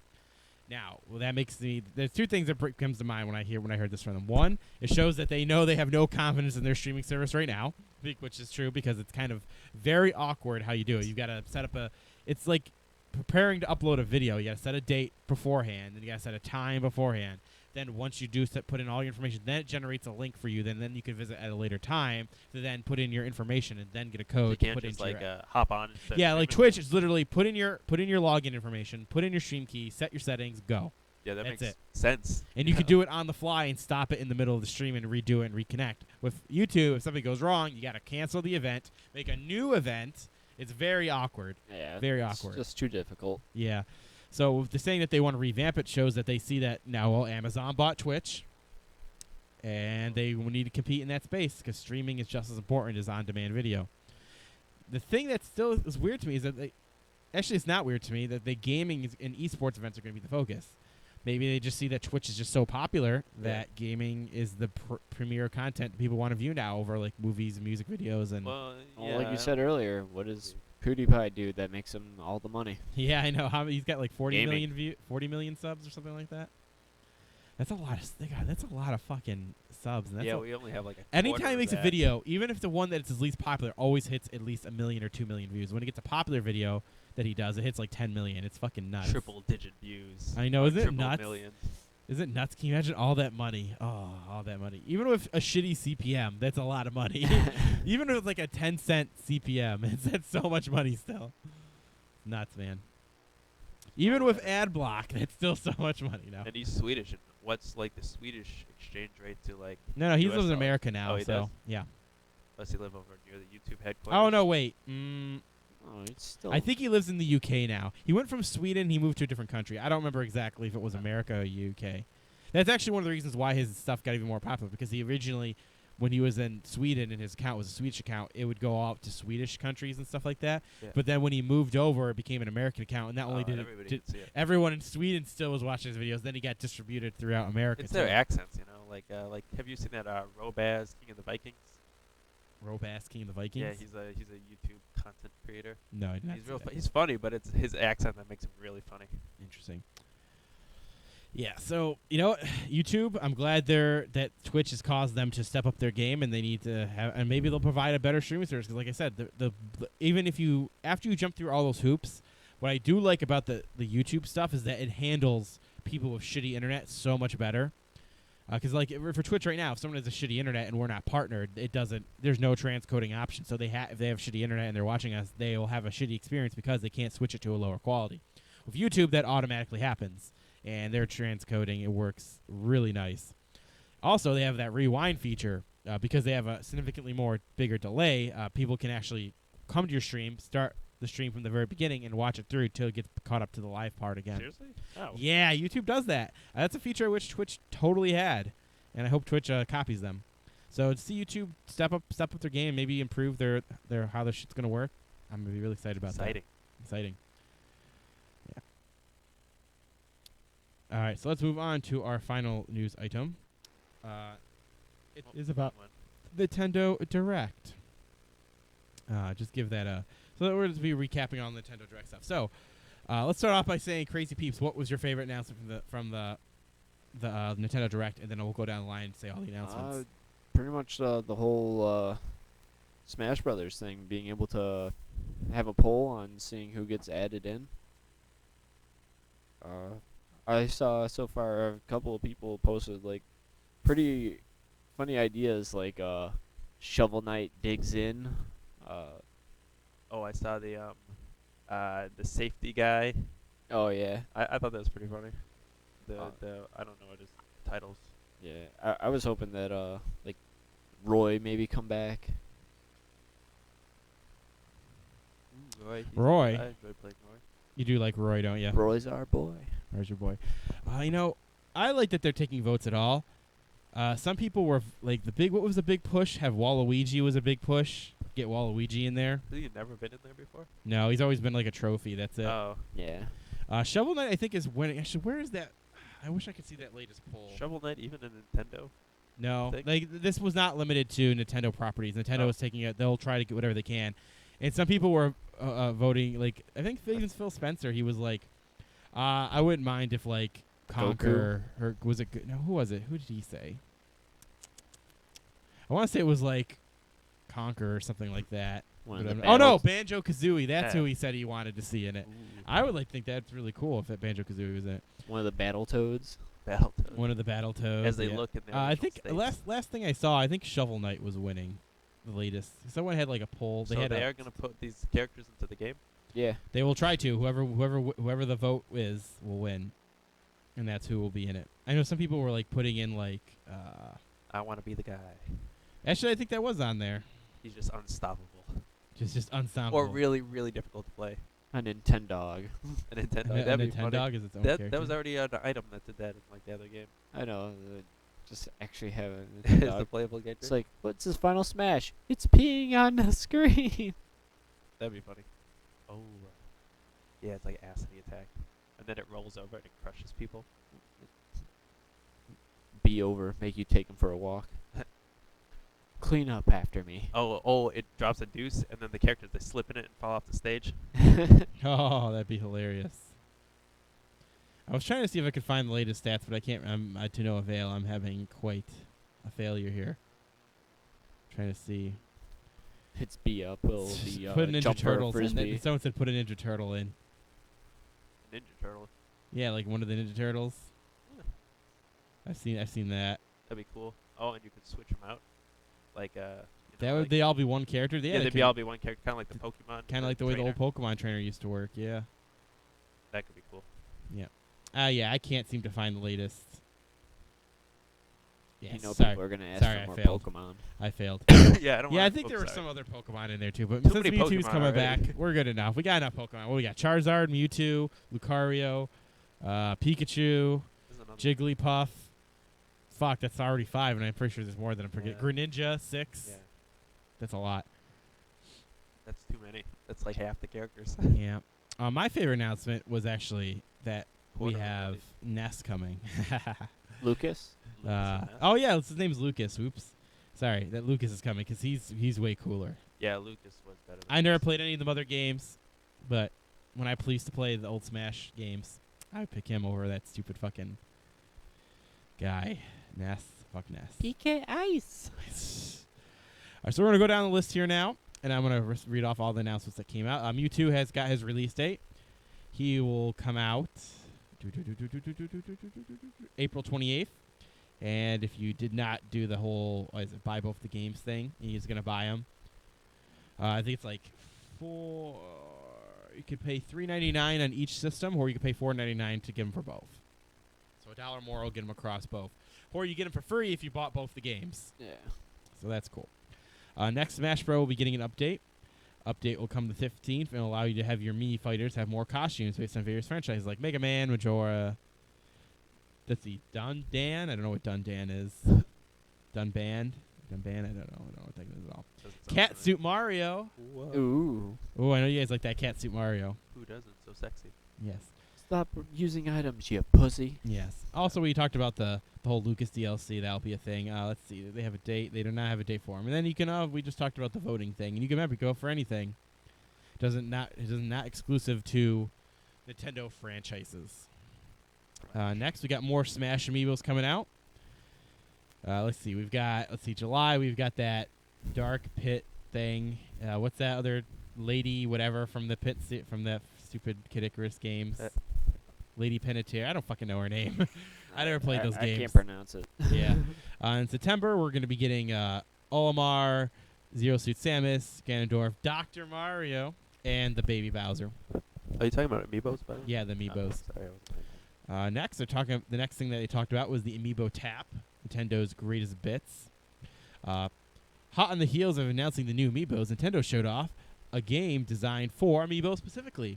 Now, that makes me. There's two things that comes to mind when I heard this from them. One, it shows that they know they have no confidence in their streaming service right now, which is true because it's kind of very awkward how you do it. You've got to set up it's like preparing to upload a video. You got to set a date beforehand, and you got to set a time beforehand. Then once you do put in all your information, then it generates a link for you. Then you can visit at a later time to then put in your information and then get a So you code to can't put just into like your hop on. And start yeah, like streaming? Twitch is literally put in your login information, put in your stream key, set your settings, go. Yeah, that that's makes it. sense. And you can do it on the fly and stop it in the middle of the stream and redo it and reconnect. With YouTube, if something goes wrong, you got to cancel the event, make a new event. It's very awkward. Yeah, Very it's awkward. just too difficult. Yeah. So the saying that they want to revamp it shows that they see that now, well, Amazon bought Twitch, and they will need to compete in that space because streaming is just as important as on-demand video. The thing that still is weird to me is that actually it's not weird to me that the gaming and esports events are going to be the focus. Maybe they just see that Twitch is just so popular that gaming is the premier content people want to view now over like movies, music videos, and Well, Well, like yeah. you said earlier, what does PewDiePie do that makes him all the money? yeah, I know he's got like 40 Gaming. million 40 million subs or something like that. That's a lot of that's a lot of fucking subs. And that's Yeah, a- we only have like a anytime quarter he of makes a that. video, even if the one that's his least popular always hits at least 1 million or 2 million views. When he gets a popular video that he does, it hits like 10 million. It's fucking nuts. triple-digit views. I know, or isn't it triple nuts? Million. Isn't it nuts? Can you imagine all that money? Oh, all that money. Even with a shitty CPM, that's a lot of money. Even with like a 10-cent CPM, that's so much money still. Nuts, man. Even with ad block, that's still so much money now. And he's Swedish. And what's like the Swedish exchange rate to like? No, he US lives in dollar? America now, Oh, he so does? yeah. Unless he live over near the YouTube headquarters. Oh no, wait. Oh, it's still. I think he lives in the UK now. He went from Sweden, he moved to a different country. I don't remember exactly if it was America or UK. That's actually one of the reasons why his stuff got even more popular, because he originally, when he was in Sweden and his account was a Swedish account, it would go out to Swedish countries and stuff like that. Yeah. But then when he moved over, it became an American account, and not only did everybody it, can see it. everyone in Sweden still was watching his videos, then he got distributed throughout America. It's their too. accents, you know. Like have you seen that Robaz King of the Vikings? Robas King of the Vikings? Yeah, he's a YouTube content creator. No, I did not He's see real. that. He's funny, but it's his accent that makes him really funny. Interesting. Yeah, so YouTube. I'm glad that Twitch has caused them to step up their game, and they need to have, and maybe they'll provide a better streaming service. Because, like I said, the even if you after you jump through all those hoops, what I do like about the YouTube stuff is that it handles people with shitty internet so much better. Because like for Twitch right now, if someone has a shitty internet and we're not partnered, it doesn't. There's no transcoding option. So if they have shitty internet and they're watching us, they will have a shitty experience because they can't switch it to a lower quality. With YouTube, that automatically happens, and they're transcoding. It works really nice. Also, they have that rewind feature because they have a significantly more bigger delay. People can actually come to your stream, start the stream from the very beginning, and watch it through till it gets caught up to the live part again. Seriously? Oh. Yeah, YouTube does that. That's a feature which Twitch totally had, and I hope Twitch copies them. So to see YouTube step up their game, maybe improve their how their shit's gonna work, I'm gonna be really excited about that. Exciting. Yeah. All right, so let's move on to our final news item. It is about Nintendo Direct. Just give that a. So we're just be recapping on Nintendo Direct stuff. So let's start off by saying, Crazy Peeps, what was your favorite announcement from the Nintendo Direct, and then we'll go down the line and say all the announcements. Pretty much the whole Smash Brothers thing, being able to have a poll on seeing who gets added in. I saw so far a couple of people posted like pretty funny ideas, like Shovel Knight digs in. Oh, I saw the safety guy. Oh yeah, I thought that was pretty funny. The I don't know what his titles. yeah. I was hoping that like Roy maybe come back. Roy? I enjoy playing Roy. You do like Roy, don't you? Roy's our boy. Where's your boy? I like that they're taking votes at all. Some people were like what was the big push? Have Waluigi was a big push. Get Waluigi in there. Has he never been in there before? No, he's always been like a trophy. That's it. Oh. Yeah. Shovel Knight, I think, is winning. Actually, where is that? I wish I could see that latest poll. Shovel Knight even a Nintendo? No, thing? like this was not limited to Nintendo properties. Nintendo is taking it. They'll try to get whatever they can. And some people were voting. Like I think even Phil Spencer, he was like, I wouldn't mind if like Conquer or was it good? No, who was it? Who did he say? I want to say it was like Conquer or something like that. Oh no, Banjo Kazooie. That's who he said he wanted to see in it. Ooh. I would think that's really cool if that Banjo Kazooie was in it. One of the Battletoads. Battletoads. One of the Battletoads. As they yeah. look in their I think states. last thing I saw, I think Shovel Knight was winning the latest. Someone had like a poll. So they are going to put these characters into the game? Yeah. They will try to. Whoever the vote is will win, and that's who will be in it. I know some people were like putting in like. I want to be the guy. Actually, I think that was on there. He's just unstoppable. Just unstoppable. Or really, really difficult to play. A Nintendog. A Nintendo. A That'd be funny. Nintendog is its own That character. was already an item that did that in like the other game. I know. Just actually have a It's the Nintendog. playable character. It's like, what's his final smash? It's peeing on the screen. That'd be funny. Oh. Yeah, it's like acid attack. And then it rolls over and it crushes people. Be over. Make you take him for a walk. Clean up after me. Oh, it drops a deuce, and then the characters, they slip in it and fall off the stage. Oh, that'd be hilarious. I was trying to see if I could find the latest stats, but I can't. I'm to no avail. I'm having quite a failure here. Trying to see. It's be up. Will be Put Ninja jump for a Turtles in. frisbee. Someone said put a Ninja Turtle in. Ninja Turtle. Yeah, like one of the Ninja Turtles. Yeah. I've seen that. That'd be cool. Oh, and you could switch them out. Like, That would they all be one character? yeah, they'd all be one character, kind of like the Pokemon. kind of like the way the old Pokemon trainer used to work. Yeah. That could be cool. Yeah, I can't seem to find the latest. Yeah, You know, sorry. people are gonna ask Sorry, for I more failed. Pokemon. I failed. Yeah, I don't. Yeah, I wanna- think there were sorry. some other Pokemon in there too, but Too since many Mewtwo's Pokemon coming already. back, we're good enough. We got enough Pokemon. What we got? Charizard, Mewtwo, Lucario, Pikachu, There's another- Jigglypuff. Fuck, that's already 5, and I'm pretty sure there's more than I'm forgetting. Yeah. Greninja, 6. Yeah, That's a lot. that's too many. That's like half the characters. Yeah. My favorite announcement was actually that we Quarter of have life. Ness coming. Lucas. Oh yeah, his name's Lucas. Oops. Sorry, that Lucas is coming because he's way cooler. Yeah, Lucas was better. Than I never Ness. played any of the other games, but when I used to play the old Smash games, I would pick him over that stupid fucking guy. Ness. Fuck Ness. PK Ice. All right, so we're going to go down the list here now, and I'm going to read off all the announcements that came out. Mewtwo has got his release date. He will come out April 28th. And if you did not do the whole buy both the games thing, he's going to buy them. I think it's like you could pay $3.99 on each system, or you could pay $4.99 to get them for both. So $1 more will get them across both. Or you get them for free if you bought both the games. Yeah. So that's cool. Next, Smash Bros. Will be getting an update. Update will come the 15th and allow you to have your Mii fighters have more costumes based on various franchises like Mega Man, Majora. Let's see, Dundan. I don't know what Dundan is. Dunband. I don't know what that is at all. Doesn't sound Cat Suit Mario. Whoa. Ooh. Oh, I know you guys like that Cat Suit Mario. Who doesn't? So sexy. Yes. Stop using items, you pussy. Yes. Also, we talked about the whole Lucas DLC. That'll be a thing. Let's see. They have a date. They do not have a date for him. And then you can. We just talked about the voting thing, and you can remember go for anything. It is not exclusive to Nintendo franchises. Next, we got more Smash Amiibos coming out. Let's see. July. We've got that Dark Pit thing. What's that other lady? Whatever from the pit from that stupid Kid Icarus games. Lady Penetier. I don't fucking know her name. I never played those games. I can't pronounce it. Yeah. In September, we're going to be getting Olimar, Zero Suit Samus, Ganondorf, Dr. Mario, and the Baby Bowser. Are you talking about Amiibos, by the way? Yeah, the Amiibos. Sorry, I wasn't. Next, the next thing that they talked about was the Amiibo Tap, Nintendo's greatest bits. Hot on the heels of announcing the new Amiibos, Nintendo showed off a game designed for Amiibo specifically.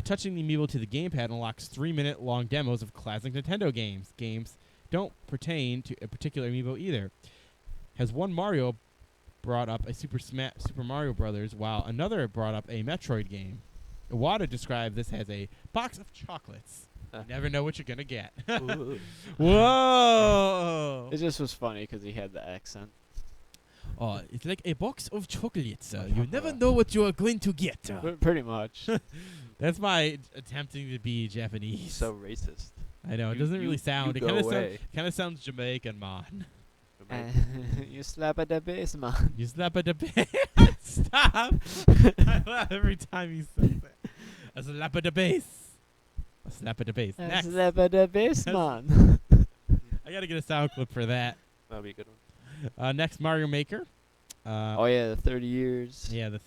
Touching the Amiibo to the gamepad unlocks 3-minute-long demos of classic Nintendo games. Games don't pertain to a particular Amiibo either. Has one Mario brought up a Super Mario Brothers, while another brought up a Metroid game. Iwata described this as a box of chocolates. You never know what you're going to get. Ooh. Whoa! It just was funny because he had the accent. Oh, it's like a box of chocolates. You never know what you are going to get. Pretty much. That's my attempting to be Japanese. So racist. I know it doesn't really sound. You It go kind of sounds Jamaican, man. You slap at the base, man. You slap at the base. Stop! I laugh every time you say that. A slap at the base. A slap at the base. Next, Slap at the base, man. I gotta get a sound clip for that. That'll be a good one. Next, Mario Maker. Oh yeah, the 30 years. Yeah, the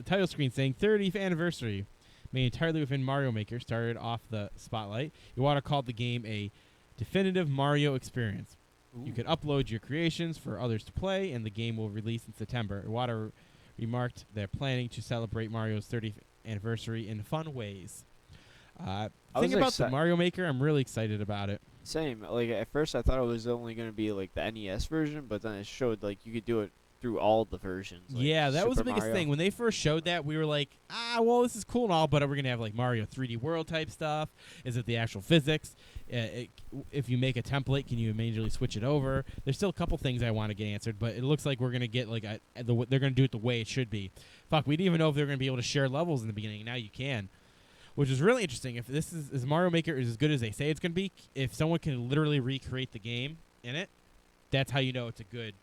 title screen saying 30th anniversary, made entirely within Mario Maker, started off the spotlight. Iwata called the game a definitive Mario experience. You can upload your creations for others to play, and the game will release in September. Iwata remarked they're planning to celebrate Mario's 30th anniversary in fun ways. Thing about the Mario Maker, I'm really excited about it. Same. Like at first, I thought it was only gonna be like the NES version, but then it showed like you could do it through all the versions. Like Yeah, that was the Super biggest Mario. thing. When they first showed that, we were like, well, this is cool and all, but we're going to have like Mario 3D World type stuff. Is it the actual physics? If you make a template, can you immediately switch it over? There's still a couple things I want to get answered, but it looks like we're going to get like they're going to do it the way it should be. Fuck, we didn't even know if they were going to be able to share levels in the beginning. Now you can, which is really interesting. If this is Mario Maker is as good as they say it's going to be, if someone can literally recreate the game in it, that's how you know it's a good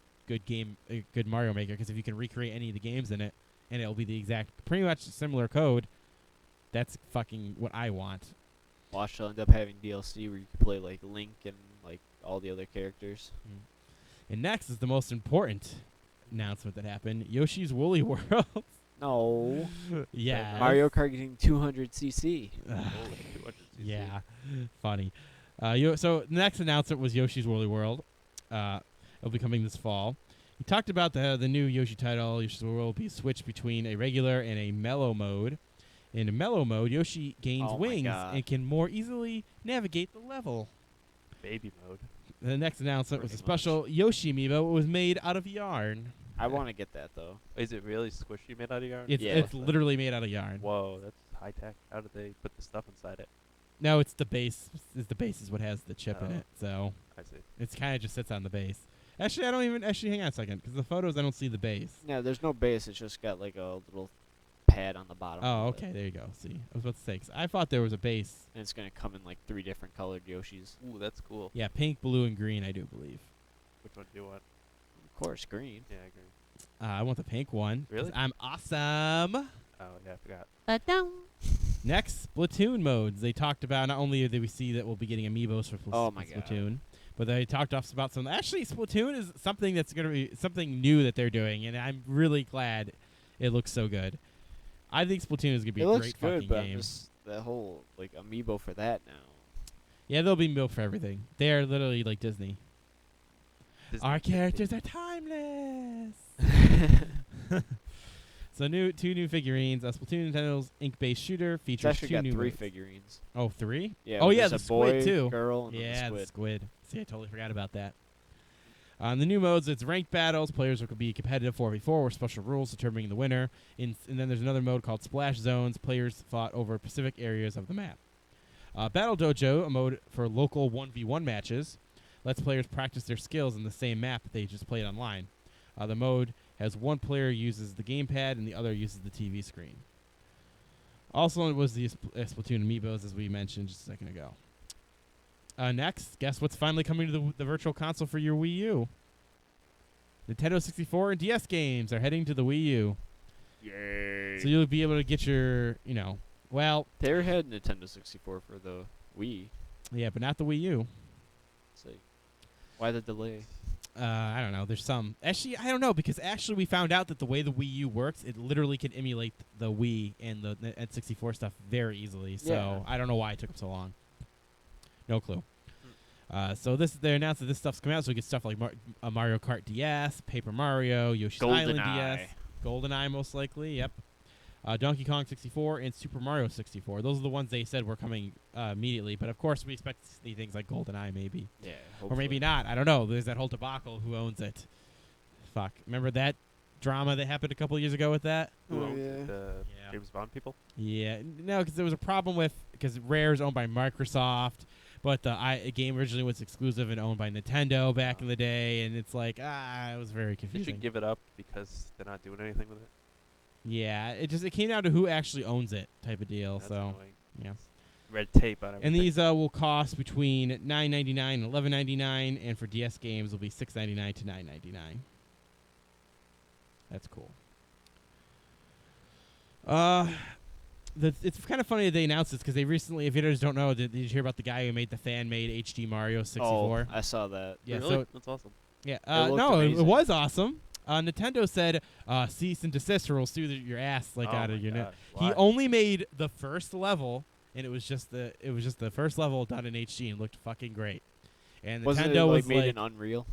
game, a good Mario Maker, because if you can recreate any of the games in it, and it'll be the exact, pretty much similar code, that's fucking what I want. Watch will end up having DLC where you can play like Link and like all the other characters. And next is the most important announcement that happened: Yoshi's Woolly World. No. Yeah. Mario Kart getting 200cc. Yeah. Funny. So the next announcement was Yoshi's Woolly World. It'll be coming this fall. He talked about the new Yoshi title. Yoshi's Woolly World will be switched between a regular and a mellow mode. In a mellow mode, Yoshi gains wings and can more easily navigate the level. Baby mode. The next announcement was a Pretty special Yoshi amiibo. It was made out of yarn. I want to get that though. Is it really squishy made out of yarn? It's literally made out of yarn. Whoa, that's high tech. How did they put the stuff inside it? No, it's the base. The base is what has the chip in Oh. it. So I see. it's kind of just sits on the base. Actually, I don't even. Actually, hang on a second, because the photos I don't see the base. Yeah, there's no base. It's just got like a little pad on the bottom. Oh, of it. okay. There you go. See, I was about to say, 'cause I thought there was a base. And it's gonna come in like 3 different colored Yoshis. Ooh, that's cool. Yeah, pink, blue, and green. I do believe. Which one do you want? Of course, green. Yeah, I agree. I want the pink one. 'Cause Really? I'm awesome. Oh, yeah, I forgot. Next, Splatoon modes. They talked about not only did we see that we'll be getting amiibos for Oh my God. Splatoon, but they talked about some. Actually, Splatoon is something that's going to be something new that they're doing, and I'm really glad it looks so good. I think Splatoon is going to be It a looks great good, fucking but game. the whole like amiibo for that now. Yeah, there'll be milk for everything. They are literally like Disney. Disney Our Disney. characters are timeless. So two new figurines. Splatoon Nintendo's ink-based shooter It's features actually 2 got new 3 modes. figurines. Oh, 3? Yeah. Oh, yeah, there's the a boy, squid, too. Girl, and Yeah, then the the squid. See, I totally forgot about that. On the new modes, it's ranked battles. Players will be competitive 4v4 with special rules determining the winner. And then there's another mode called Splash Zones. Players fought over specific areas of the map. Battle Dojo, a mode for local 1v1 matches, lets players practice their skills in the same map that they just played online. The mode has one player uses the gamepad and the other uses the TV screen. Also, it was the Splatoon amiibos, as we mentioned just a second ago. Next, guess what's finally coming to the virtual console for your Wii U? Nintendo 64 and DS games are heading to the Wii U. Yay. So you'll be able to get your, well, They had Nintendo 64 for the Wii. yeah, but not the Wii U. So why the delay? I don't know. There's some. Actually, I don't know, because actually we found out that the way the Wii U works, it literally can emulate the Wii and the N64 stuff very easily. So Yeah. I don't know why it took them so long. No clue. So they announced that this stuff's coming out, so we get stuff like Mario Kart DS, Paper Mario, Yoshi's Island DS, GoldenEye most likely, yep. Donkey Kong 64, and Super Mario 64. Those are the ones they said were coming immediately, but of course we expect to see things like GoldenEye maybe. Yeah. Or maybe not. I don't know. There's that whole debacle. Who owns it? Fuck. Remember that drama that happened a couple years ago with that? Who Oh, owns yeah. it? The Yeah. James Bond people? Yeah. No, because there was a problem because Rare is owned by Microsoft, but the game originally was exclusive and owned by Nintendo back in the day, and it's like, it was very They confusing. should give it up because they're not doing anything with it. Yeah, it came down to who actually owns it type of deal. That's So annoying. yeah. Red tape on everything. And these will cost between $9.99 and $11.99, and for DS games will be $6.99 to $9.99. That's cool. It's kind of funny that they announced this because they recently, if you guys don't know, did you hear about the guy who made the fan-made HD Mario 64? Oh, I saw that. Yeah, really? so That's awesome. yeah, It looked no, it amazing. was awesome. Nintendo said cease and desist or we'll sue your ass Oh out my of your neck. gosh, He why? only made the first level, and it was just the first level done in HD and looked fucking great. And Wasn't Nintendo it was made like, in Unreal?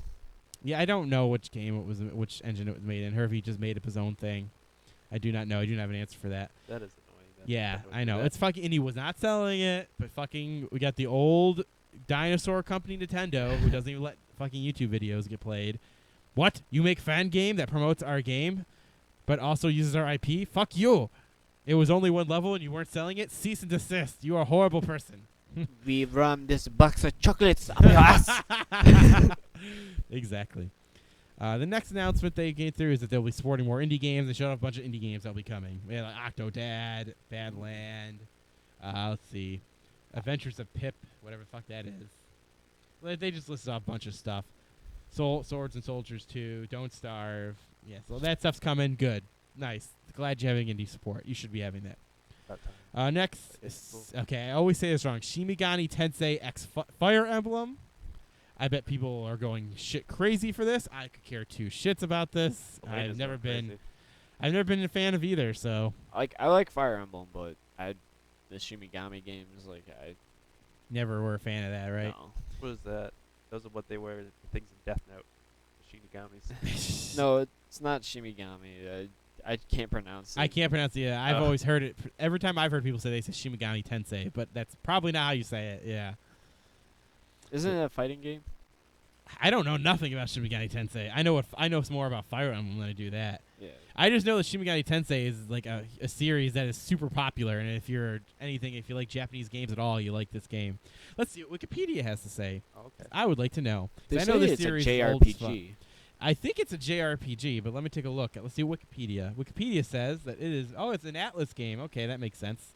yeah, I don't know which game it was, which engine it was made in, or if he just made up his own thing. I do not know. I do not have an answer for that. That is annoying. that Yeah, Nintendo would I do know. that. It's fucking, and he was not selling it, but fucking, we got the old dinosaur company Nintendo who doesn't even let fucking YouTube videos get played. What? You make fan game that promotes our game, but also uses our IP? Fuck you. It was only one level and you weren't selling it? Cease and desist. You are a horrible person. We run this box of chocolates up your ass. Exactly. The next announcement they came through is that they'll be supporting more indie games. They showed off a bunch of indie games that'll be coming. We had like Octodad, Badland, let's see, Adventures of Pip, whatever the fuck that is. They just listed off a bunch of stuff. Swords and Soldiers 2, Don't Starve. Yeah, so that stuff's coming. Good. Nice. Glad you're having indie support. You should be having that. About time. Next, okay, I always say this wrong. Shimigami Tensei X Fire Emblem. I bet people are going shit crazy for this. I could care two shits about this. Elena's I've never going been. crazy. I've never been a fan of either. So I like Fire Emblem, but the Shimigami games I never were a fan of that, right? no. What is that? Those are what they were, the things in Death Note. The Shinigamis. No, it's not Shimigami. I can't pronounce it. I can't pronounce it. I've Ugh. always heard it. Every time I've heard people say, they say Shimigami Tensei, but that's probably not how you say it. Yeah. Isn't it a fighting game? I don't know nothing about Shimigami Tensei. I know some more about Fire Emblem than I do that. Yeah. I just know that Shimigami Tensei is like a series that is super popular, and if you like Japanese games at all, you like this game. Let's see what Wikipedia has to say. Oh, okay. I would like to know. 'Cause They I know say this it's a series is old as fuck. JRPG. I think it's a JRPG, but let me take a look. Let's see Wikipedia. Wikipedia says that it is. Oh, it's an Atlas game. Okay, that makes sense.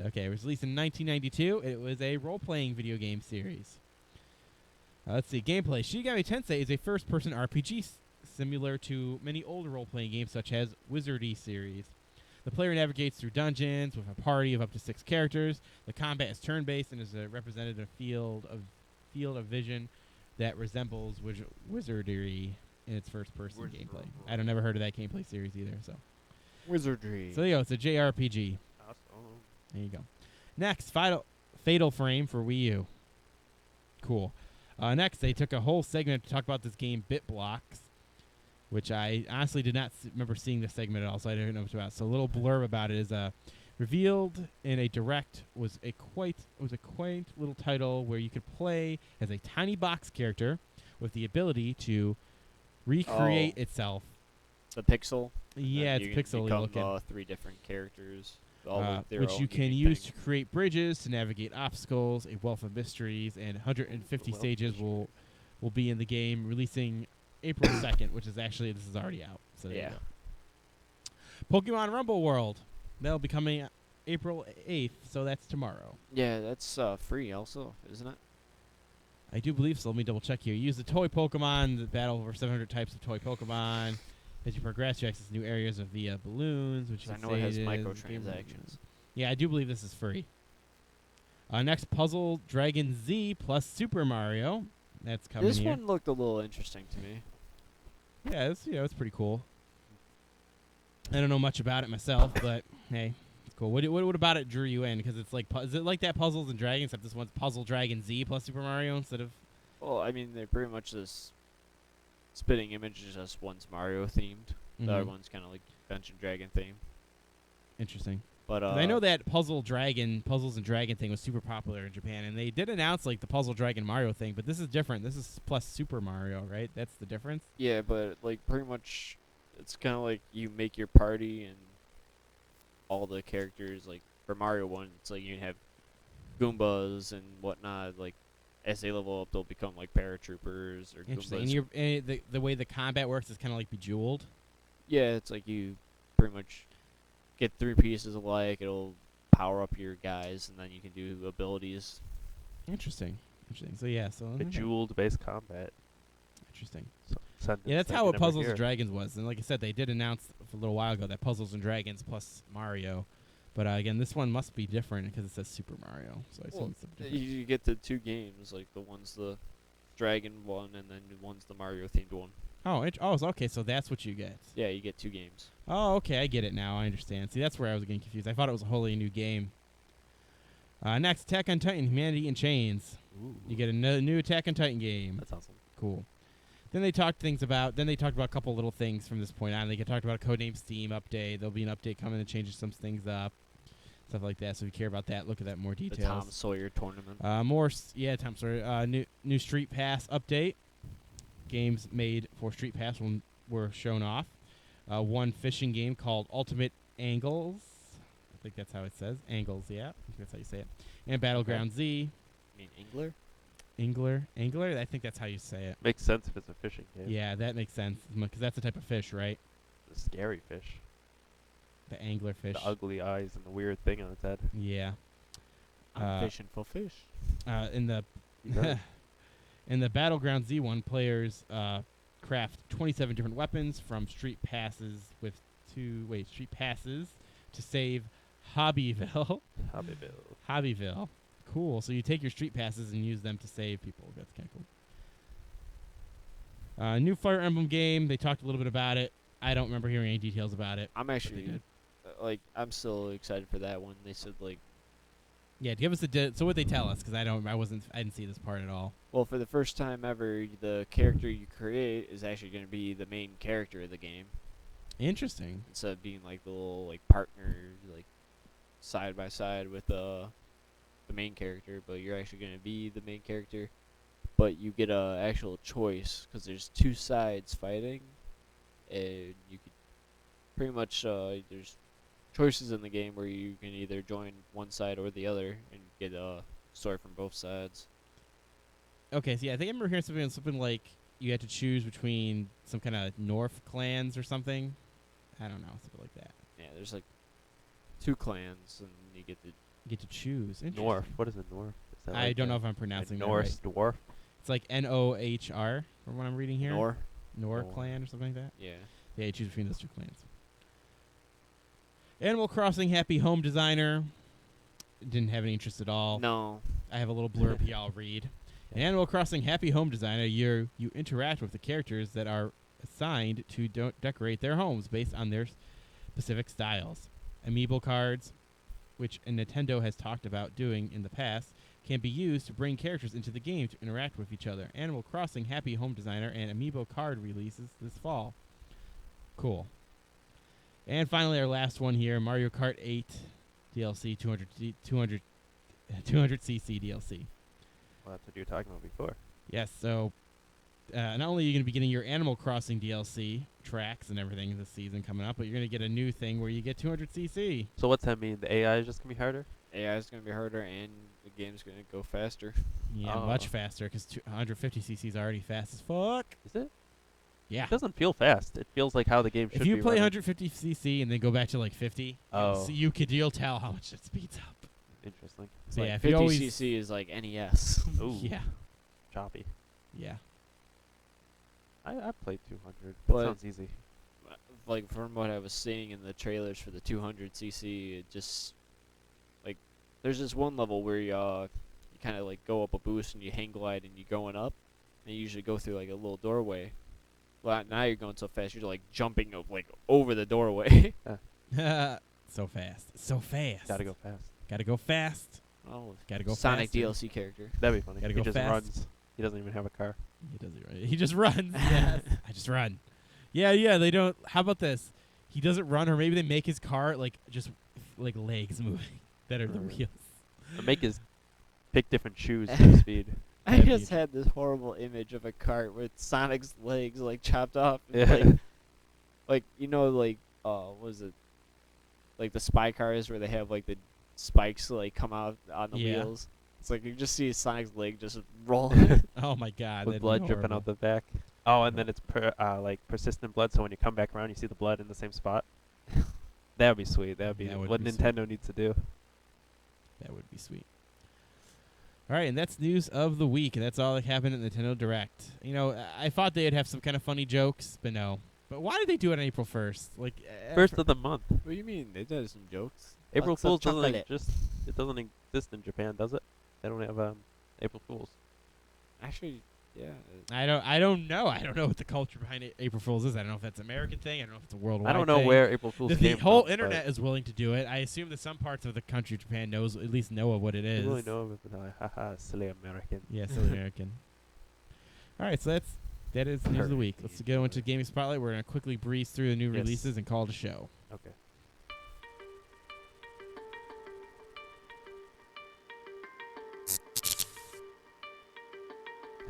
Okay, it was released in 1992. It was a role-playing video game series. Let's see. Gameplay. Shinigami Tensei is a first-person RPG similar to many older role-playing games such as Wizardy series. The player navigates through dungeons with a party of up to 6 characters. The combat is turn-based and is represented in a field of vision that resembles Wizardry in its first-person gameplay. I don't never heard of that gameplay series either. So Wizardry. there you go. It's a JRPG. Awesome. There you go. Next, Fatal Frame for Wii U. Cool. Next, they took a whole segment to talk about this game, BitBlocks, which I honestly did not remember seeing this segment at all, so I didn't know much about it. So a little blurb about it is revealed in a direct was a quaint little title where you could play as a tiny box character with the ability to recreate itself. The pixel. Yeah, it's pixely become, looking. 3 different characters, all with their which own you can unique use thing. to create bridges, to navigate obstacles, a wealth of mysteries, and 150 Wealth of stages will be in the game, releasing April 2nd, which is actually, this is already out. So there you Yeah. go. Pokemon Rumble World. That'll be coming April 8th, so that's tomorrow. Yeah, that's free also, isn't it? I do believe so. Let me double check here. Use the toy Pokemon, the battle over 700 types of toy Pokemon. As you progress, you access new areas via balloons, which 'Cause I is know it has stated. microtransactions. Yeah, I do believe this is free. Next, Puzzle Dragon Z plus Super Mario. That's coming This here. one looked a little interesting to me. Yeah, it's pretty cool. I don't know much about it myself, but hey, it's cool. What about it drew you in? Because it's like, is it like that Puzzles and Dragons? Except this one's Puzzle Dragon Z plus Super Mario instead of. Well, I mean, they're pretty much this spitting image is just one's Mario themed. The other Mhm. one's kind of like Dungeon Dragon themed. Interesting. But 'Cause I know that Puzzles and Dragon thing was super popular in Japan, and they did announce like the Puzzle Dragon Mario thing, but this is different. This is plus Super Mario, right? That's the difference. yeah, but like pretty much, it's kind of like you make your party and all the characters. Like for Mario 1, it's like you have Goombas and whatnot. Like as they level up, they'll become like paratroopers or Interesting. Goombas. And the way the combat works is kind of like Bejeweled. Yeah, it's like you pretty much get 3 pieces alike. It'll power up your guys, and then you can do abilities. Interesting. So yeah, so okay. Bejeweled-based combat. Interesting. So Yeah, that's how what Puzzles and Dragons was. And like I said, they did announce a little while ago that Puzzles and Dragons plus Mario. But again, this one must be different because it says Super Mario. So I assume it's a different. You get the 2 games, like the one's the Dragon one, and then the one's the Mario themed one. So okay, so that's what you get. Yeah, you get 2 games. Oh, okay, I get it now. I understand. See, that's where I was getting confused. I thought it was a wholly new game. Next, Attack on Titan: Humanity in Chains. You get a new Attack on Titan game. That's awesome. Cool. Then they talked about a couple little things from this point on. They talked about a Codename Steam update. There'll be an update coming that changes some things up, stuff like that. So if you care about that, look at that in more The details. Tom Sawyer tournament. Tom Sawyer. New Street Pass update. Games made for Street Pass were shown off. One fishing game called Ultimate Angles. I think that's how it says. Angles, yeah. I think that's how you say it. And Battleground Z. You mean Angler? Angler? I think that's how you say it. Makes sense if it's a fishing game. Yeah, that makes sense. Because that's the type of fish, right? The scary fish. The angler fish. The ugly eyes and the weird thing on its head. Yeah. I'm fishing for fish. In the Right. in the Battleground Z1, players craft 27 different weapons from street passes to save Hobbyville. Hobbyville. Cool. So you take your street passes and use them to save people. That's kind of cool. New Fire Emblem game. They talked a little bit about it. I don't remember hearing any details about it. I'm actually, I'm still excited for that one. They said, like, Yeah, give us so what they tell us, because I didn't see this part at all. well, for the first time ever, the character you create is actually going to be the main character of the game, Interesting. instead of being like the little like partner, like side by side with the main character. But you're actually going to be the main character, but you get a actual choice because there's 2 sides fighting, and you could pretty much there's choices in the game where you can either join one side or the other and get a story from both sides. Okay, so yeah, I think I remember hearing something like you had to choose between some kind of North clans or something. I don't know, something like that. Yeah, there's like 2 clans, and you get to. You get to choose. Interesting. North. What is a North? Is that I like don't a- know if I'm a pronouncing that right. Norse dwarf. It's like Nohr from what I'm reading here. Nor. Nor Nor. clan or something like that. Yeah. Yeah, you choose between those 2 clans. Animal Crossing Happy Home Designer. Didn't have any interest at all. No. I have a little blurb here I'll read. In Animal Crossing Happy Home Designer, you interact with the characters that are assigned to decorate their homes based on their specific styles. Amiibo cards, which Nintendo has talked about doing in the past, can be used to bring characters into the game to interact with each other. Animal Crossing Happy Home Designer and Amiibo card releases this fall. Cool. And finally, our last one here, Mario Kart 8 DLC 200cc DLC. Well, that's what you were talking about before. Yes, so not only are you going to be getting your Animal Crossing DLC tracks and everything this season coming up, but you're going to get a new thing where you get 200cc. So what's that mean? The AI is just gonna be harder? AI is going to be harder, and the game's going to go faster. Yeah, Oh. much faster because 150cc is already fast as fuck. Is it? Yeah. It doesn't feel fast. It feels like how the game should If you be play running. 150cc and then go back to like 50, Oh. you'll tell how much it speeds up. Interesting. So Like yeah, if you always 50cc is like NES. Ooh. yeah, Choppy. yeah. I played 200. That But- sounds easy. Like from what I was seeing in the trailers for the 200cc, it just like there's this one level where you kind of like go up a boost and you hang glide and you're going up, and you usually go through like a little doorway. Well, now you're going so fast, you're like jumping like over the doorway. So fast. So fast. Gotta go fast. Gotta go fast. Oh, Gotta go Sonic faster. DLC character. That'd be funny. Gotta he go just fast. runs. He doesn't even have a car. He does it right. He just runs. Yes. I just run. Yeah, they don't. How about this? He doesn't run, or maybe they make his car like just like legs moving that are the Mm. wheels. Or make his pick different shoes for speed. I That'd be just had this horrible image of a cart with Sonic's legs like chopped off. And, Yeah. like what was it? Like the spy cars where they have like the spikes like come out on the Yeah. wheels. It's like you just see Sonic's leg just rolling. Oh my god. With that'd be blood dripping horrible. out the back. Oh, and then it's like persistent blood, so when you come back around, you see the blood in the same spot. That would be sweet. That would be That would what be Nintendo needs to do. That would be sweet. All right, and that's news of the week, and that's all that happened at Nintendo Direct. You know, I thought they'd have some kind of funny jokes, but no. But why did they do it on April 1st? Like First of the month. What do you mean? They did some jokes. April Lots of Fool's doesn't chocolate. it doesn't exist in Japan, does it? They don't have April Fools. Actually, yeah. I don't know. I don't know what the culture behind April Fools is. I don't know if that's an American thing. I don't know if it's a worldwide I don't know thing. where April Fools The came whole from, internet is willing to do it. I assume that some parts of the country, Japan, at least know of what it I is. really know of it, but they're like, haha, silly American. Yeah, so American. All right, so that is news of the week. Let's go into Gaming Spotlight. We're gonna quickly breeze through the new Yes. releases and call it a show. Okay.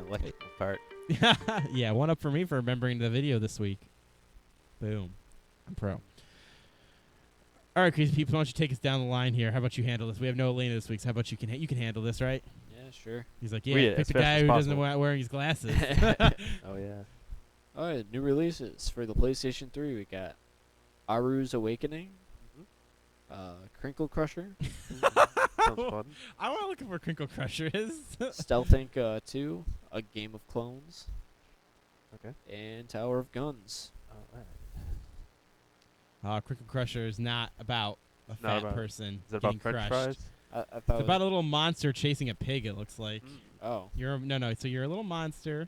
Electrical part. Yeah, one up for me for remembering the video this week. Boom, I'm pro. All right, crazy people, why don't you take us down the line here? How about you handle this? We have no Elena this week, so how about you can handle this, right? Yeah, sure. He's like, Read yeah, it pick as the fast guy as who doesn't possible. wearing his glasses. Oh yeah. Alright, new releases for the PlayStation 3. We got Aru's Awakening, Crinkle Crusher, Sounds fun. I want to look at where Crinkle Crusher is. Stealth Inc. 2, A Game of Clones, Okay. and Tower of Guns. Alright. Crinkle Crusher is not about a Not fat about- person Is it getting about French crushed. fries? I thought It's about a little monster chasing a pig. It looks like Oh, no. So you're a little monster.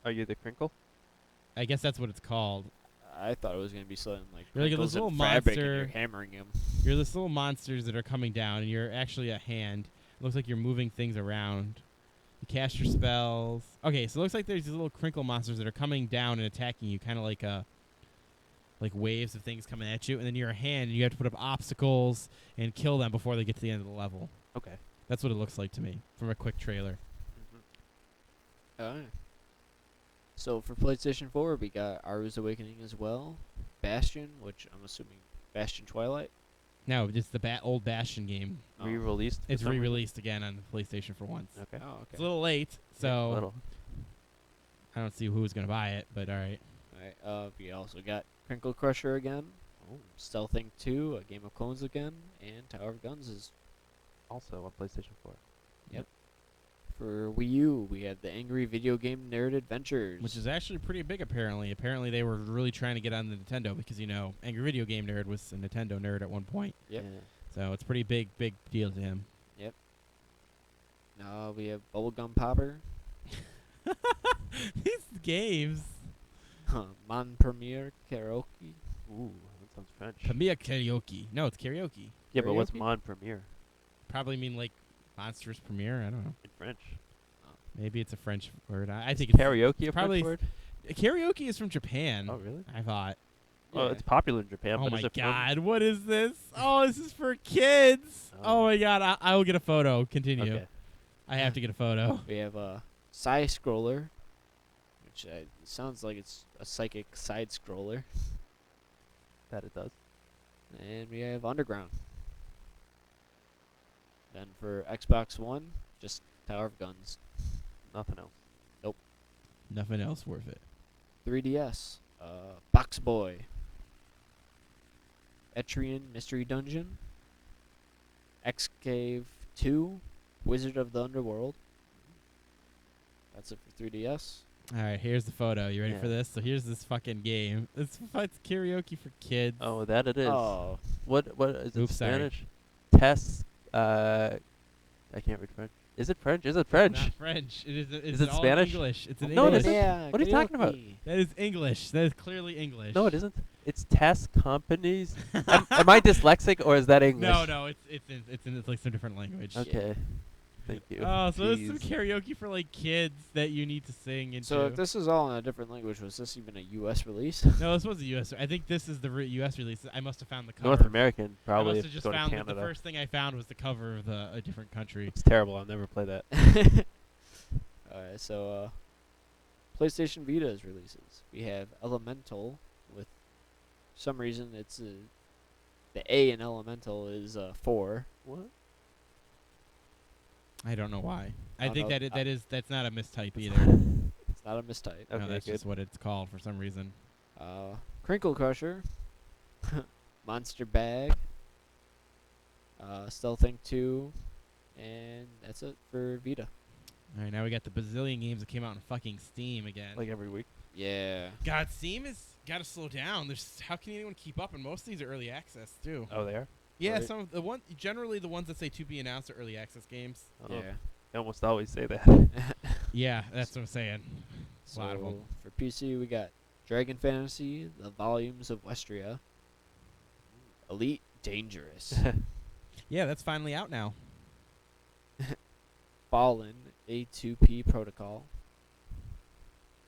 Are you the crinkle? I guess that's what it's called. I thought it was gonna be something like You're like crinkles this little and fabric, and monster. you're hammering him. You're this little monsters that are coming down, and you're actually a hand. It looks like you're moving things around. You cast your spells. Okay, so it looks like there's these little crinkle monsters that are coming down and attacking you, kind of like waves of things coming at you. And then you're a hand, and you have to put up obstacles and kill them before they get to the end of the level. Okay. That's what it looks like to me from a quick trailer. Alright. So for PlayStation 4, we got Aru's Awakening as well, Bastion, which I'm assuming Bastion Twilight. No, it's the old Bastion game. Oh. Re-released. for It's some reason? re-released again on the PlayStation for once. Okay. Oh, It's a okay. little late, so Little. I don't see who's gonna buy it, but all right. Alright, we also got Crinkle Crusher again, Stealthing 2, A Game of Clones again, and Tower of Guns is Also on PlayStation 4. for Wii U. We have the Angry Video Game Nerd Adventures. Which is actually pretty big, apparently. Apparently, they were really trying to get on the Nintendo because, Angry Video Game Nerd was a Nintendo nerd at one point. Yep. Yeah. So it's pretty big deal to him. Now we have Bubblegum Popper, These games. Mon Premier Karaoke. Ooh, that sounds French. Premiere karaoke. No, it's karaoke. Yeah, but what's Karaoke? Mon Premiere Probably mean like monstrous premiere. I don't know. in French? Maybe it's a French word. I think it's Karaoke a probably French word? karaoke is from Japan. Oh, really? I thought. Well, Yeah. it's popular in Japan, Oh but my is it from- god, what is this? Oh, this is for kids. Oh. Oh my god, I will get a photo. Continue. Okay. I have to get a photo. We have a side scroller, which sounds like it's a psychic side scroller, That it does. and we have Underground. Then for Xbox One, just Tower of Guns. Nothing else. Nothing else worth it. 3DS, Box Boy, Etrian Mystery Dungeon, X Cave 2, Wizard of the Underworld. That's it for 3DS. All right, here's the photo. You ready for Yeah. this? So here's this fucking game. It's karaoke for kids. Oh, that it is. Oh, What is it? Oops, sorry. Spanish? Tess. I can't read French. Is it French? Is it French? Not French. Is it all Spanish? English. It's in No, it English. isn't. yeah, What are you talking about? karaoke. That is English. That is clearly English. No, it isn't. It's Tess Companies. am I dyslexic or is that English? No, it's like some different language. Okay. Thank you. Oh, so there's some Jeez. karaoke for like kids that you need to sing into. So if this is all in a different language, was this even a U.S. release? No, this was a U.S. I think this is the U.S. release. I must have found the cover. North American, I probably. must If have you just go to found that Canada. the first thing I found was the cover of a different country. It's terrible. I'll never play that. Alright, so PlayStation Vita's releases. We have Elemental with some reason it's the A in Elemental is 4. What? I don't know why. I don't think know. that's not a mistype either. It's not a mistype. No, Okay, that's good. just what it's called for some reason. Crinkle Crusher, Monster Bag, Stealthing 2, and that's it for Vita. All right, now we got the bazillion games that came out on fucking Steam again. Like every week. Yeah. God, Steam has got to slow down. How can anyone keep up? And most of these are early access too. Oh, they are? Yeah, Right. some of the generally the ones that say to be announced are early access games. Oh, Yeah. I almost always say that. Yeah, that's what I'm saying. A lot of 'em. So for PC, we got Dragon Fantasy, The Volumes of Westria, Elite Dangerous, Yeah, that's finally out now. Fallen, A2P Protocol,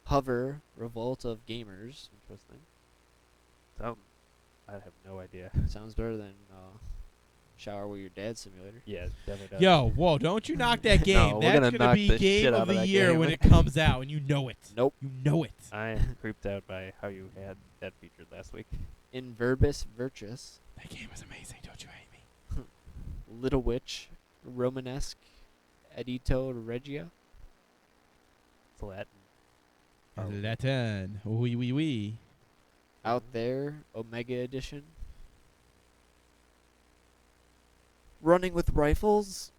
Hover, Revolt of Gamers. Interesting. I have no idea. Sounds better than Shower with Your Dad Simulator. Yeah, it definitely does. Yo, whoa, don't you knock that game. No, we're That's gonna gonna knock be the game shit out of of the that year game. when it comes out, and you know it. Nope. You know it. I am creeped out by how you had that featured last week. In Verbis Virtus, That game was amazing. Don't you hate me? Little Witch, Romanesque, Edito Regia, It's Latin. Oh. Latin. Oui, oui, oui. Out There, Omega Edition, Running with Rifles.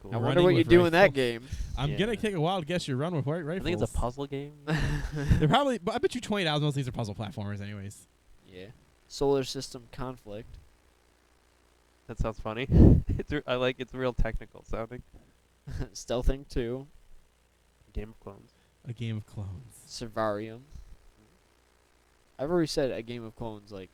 Cool. I Now wonder Running what you with do in that Rifles. game. I'm Yeah. gonna take a wild guess. You run with white I rifles. think it's a puzzle game. They're probably. But I bet you $20. Most of these are puzzle platformers, anyways. Yeah. Solar System Conflict. That sounds funny. I like it's real technical sounding. Stealthing 2, Game of Clones. A game of clones. Servarium. I've already said a Game of Clones like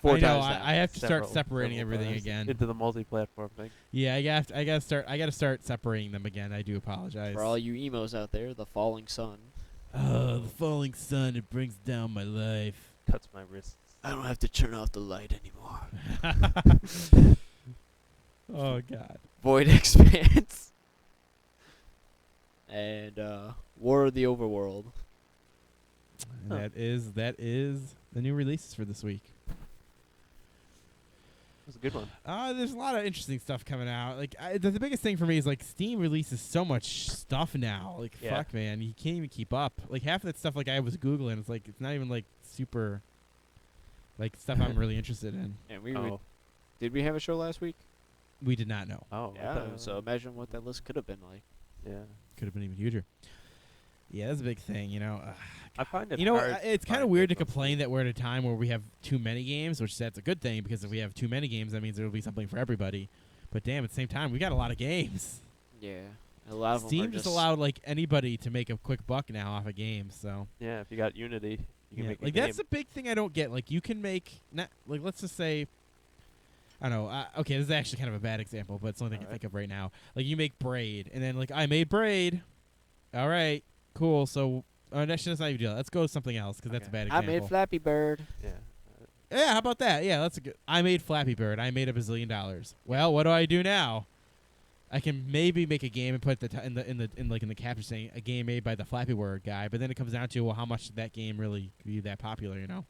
4 I know. times now. I have to start Several- separating several everything times. again. Into the multi-platform thing. Yeah, I gotta start separating them again. I do apologize. For all you emos out there, The Falling Sun. Oh, the falling sun, it brings down my life. Cuts my wrists. I don't have to turn off the light anymore. Oh god. Void Expanse. And War of the Overworld. And that is the new releases for this week. was a good one. There's a lot of interesting stuff coming out. Like the biggest thing for me is like Steam releases so much stuff now. Like Yeah. fuck, man, you can't even keep up. Like half of that stuff, like I was googling, it's like it's not even like super, like stuff I'm really interested in. And did we have a show last week? We did not know. Oh. I Yeah. thought- So imagine what that list could have been like. Yeah. Could have been even huger. Yeah, that's a big thing. You know. I find it. You know, hard it's kind of find weird to good ones. complain that we're at a time where we have too many games, which that's a good thing because if we have too many games, that means there will be something for everybody. But damn, at the same time, we got a lot of games. Yeah. A lot of them Steam are just allowed like anybody to make a quick buck now off of games. So Yeah, if you got Unity, you can yeah, make a like game. that's the big thing I don't get. Like you can make not like let's just say. I don't know. Okay, this is actually kind of a bad example, but it's the only thing I can Alright. think of right now. Like you make Braid, and then like I made Braid. All right, cool. So that's not even deal. Let's go to something else because that's a Okay. bad I example. made Flappy Bird. Yeah. Yeah, how about that? Yeah, that's a good. I made Flappy Bird. I made $1 bazillion. Well, what do I do now? I can maybe make a game and put in the caption saying a game made by the Flappy Bird guy, but then it comes down to well, how much did that game really be that popular? You know.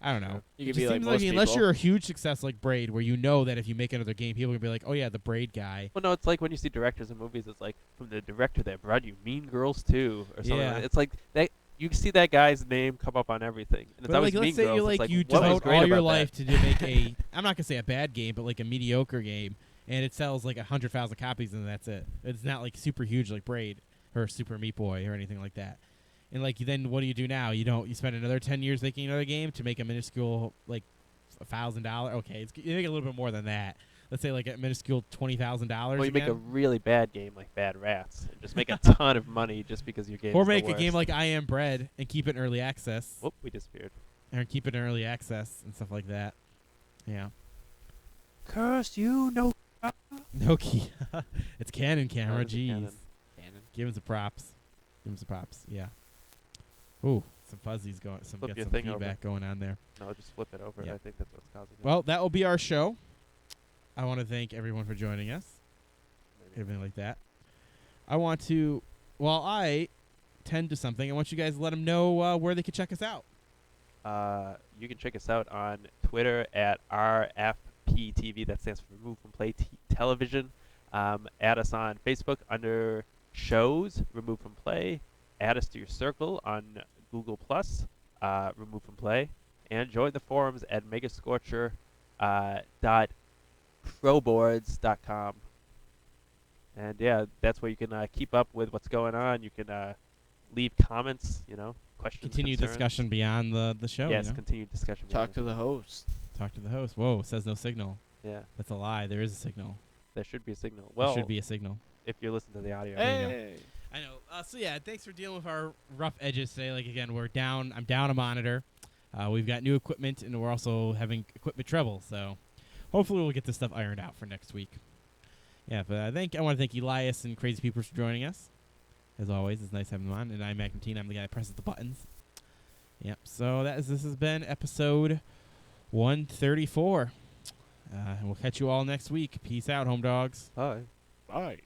I don't know. You It could just be like seems most unless people. you're a huge success like Braid, where you know that if you make another game, people are gonna be like, "Oh yeah, the Braid guy." Well, no, it's like when you see directors in movies. It's like from the director that brought you Mean Girls 2 or something. Yeah. Like that. It's like that. You see that guy's name come up on everything, and it's But always like, Mean let's say Girls. you It's like you what was devote great all your about life that? to make a. I'm not gonna say a bad game, but like a mediocre game, and it sells like 100,000 copies, and that's it. It's not like super huge like Braid or Super Meat Boy or anything like that. And like then what do you do now? You spend another 10 years making another game to make a minuscule like $1,000. Okay, you make a little bit more than that. Let's say like a minuscule $20,000. Well, you make a really bad game like Bad Rats, and just make a ton of money just because your game. or is the make a game worst. like I Am Bread and keep it in early access, Whoop, we disappeared. or keep it in early access and stuff like that. Yeah. Curse you, no. Nokia. It's Canon camera. it's a Jeez. Canon. Cannon. Give him some props. Give him some props. Yeah. Ooh, some fuzzies going. Flip Got your some thing over. feedback going on there. No, just flip it over. Yeah. I think that's what's causing it. Well, that will be our show. I want to thank everyone for joining us. Maybe. Everything like that. I want to, while I tend to something, I want you guys to let them know where they can check us out. You can check us out on Twitter at RFPTV. That stands for Remove from Play Television. Add us on Facebook under Shows Remove from Play. Add us to your circle on Google Plus Remove from Play, and join the forums at megascorcher.proboards.com. And yeah, that's where you can keep up with what's going on. You can leave comments, questions. Continue concerns. discussion beyond the show. Yes, You know? continued discussion. Talk to the host. Talk to the host. Whoa, says no signal. Yeah, That's a lie. There is a signal. there should be a signal. There Well, should be a signal. if you listen to the audio. There you go. Hey. I know. So yeah, thanks for dealing with our rough edges today. Like again, we're down. I'm down a monitor. We've got new equipment, and we're also having equipment trouble. So hopefully we'll get this stuff ironed out for next week. Yeah, but I want to thank Elias and Crazy Peepers for joining us. As always, it's nice having them on. And I'm Mac Martin. I'm the guy that presses the buttons. Yep. So this has been episode 134. And we'll catch you all next week. Peace out, home dogs. Bye. Bye.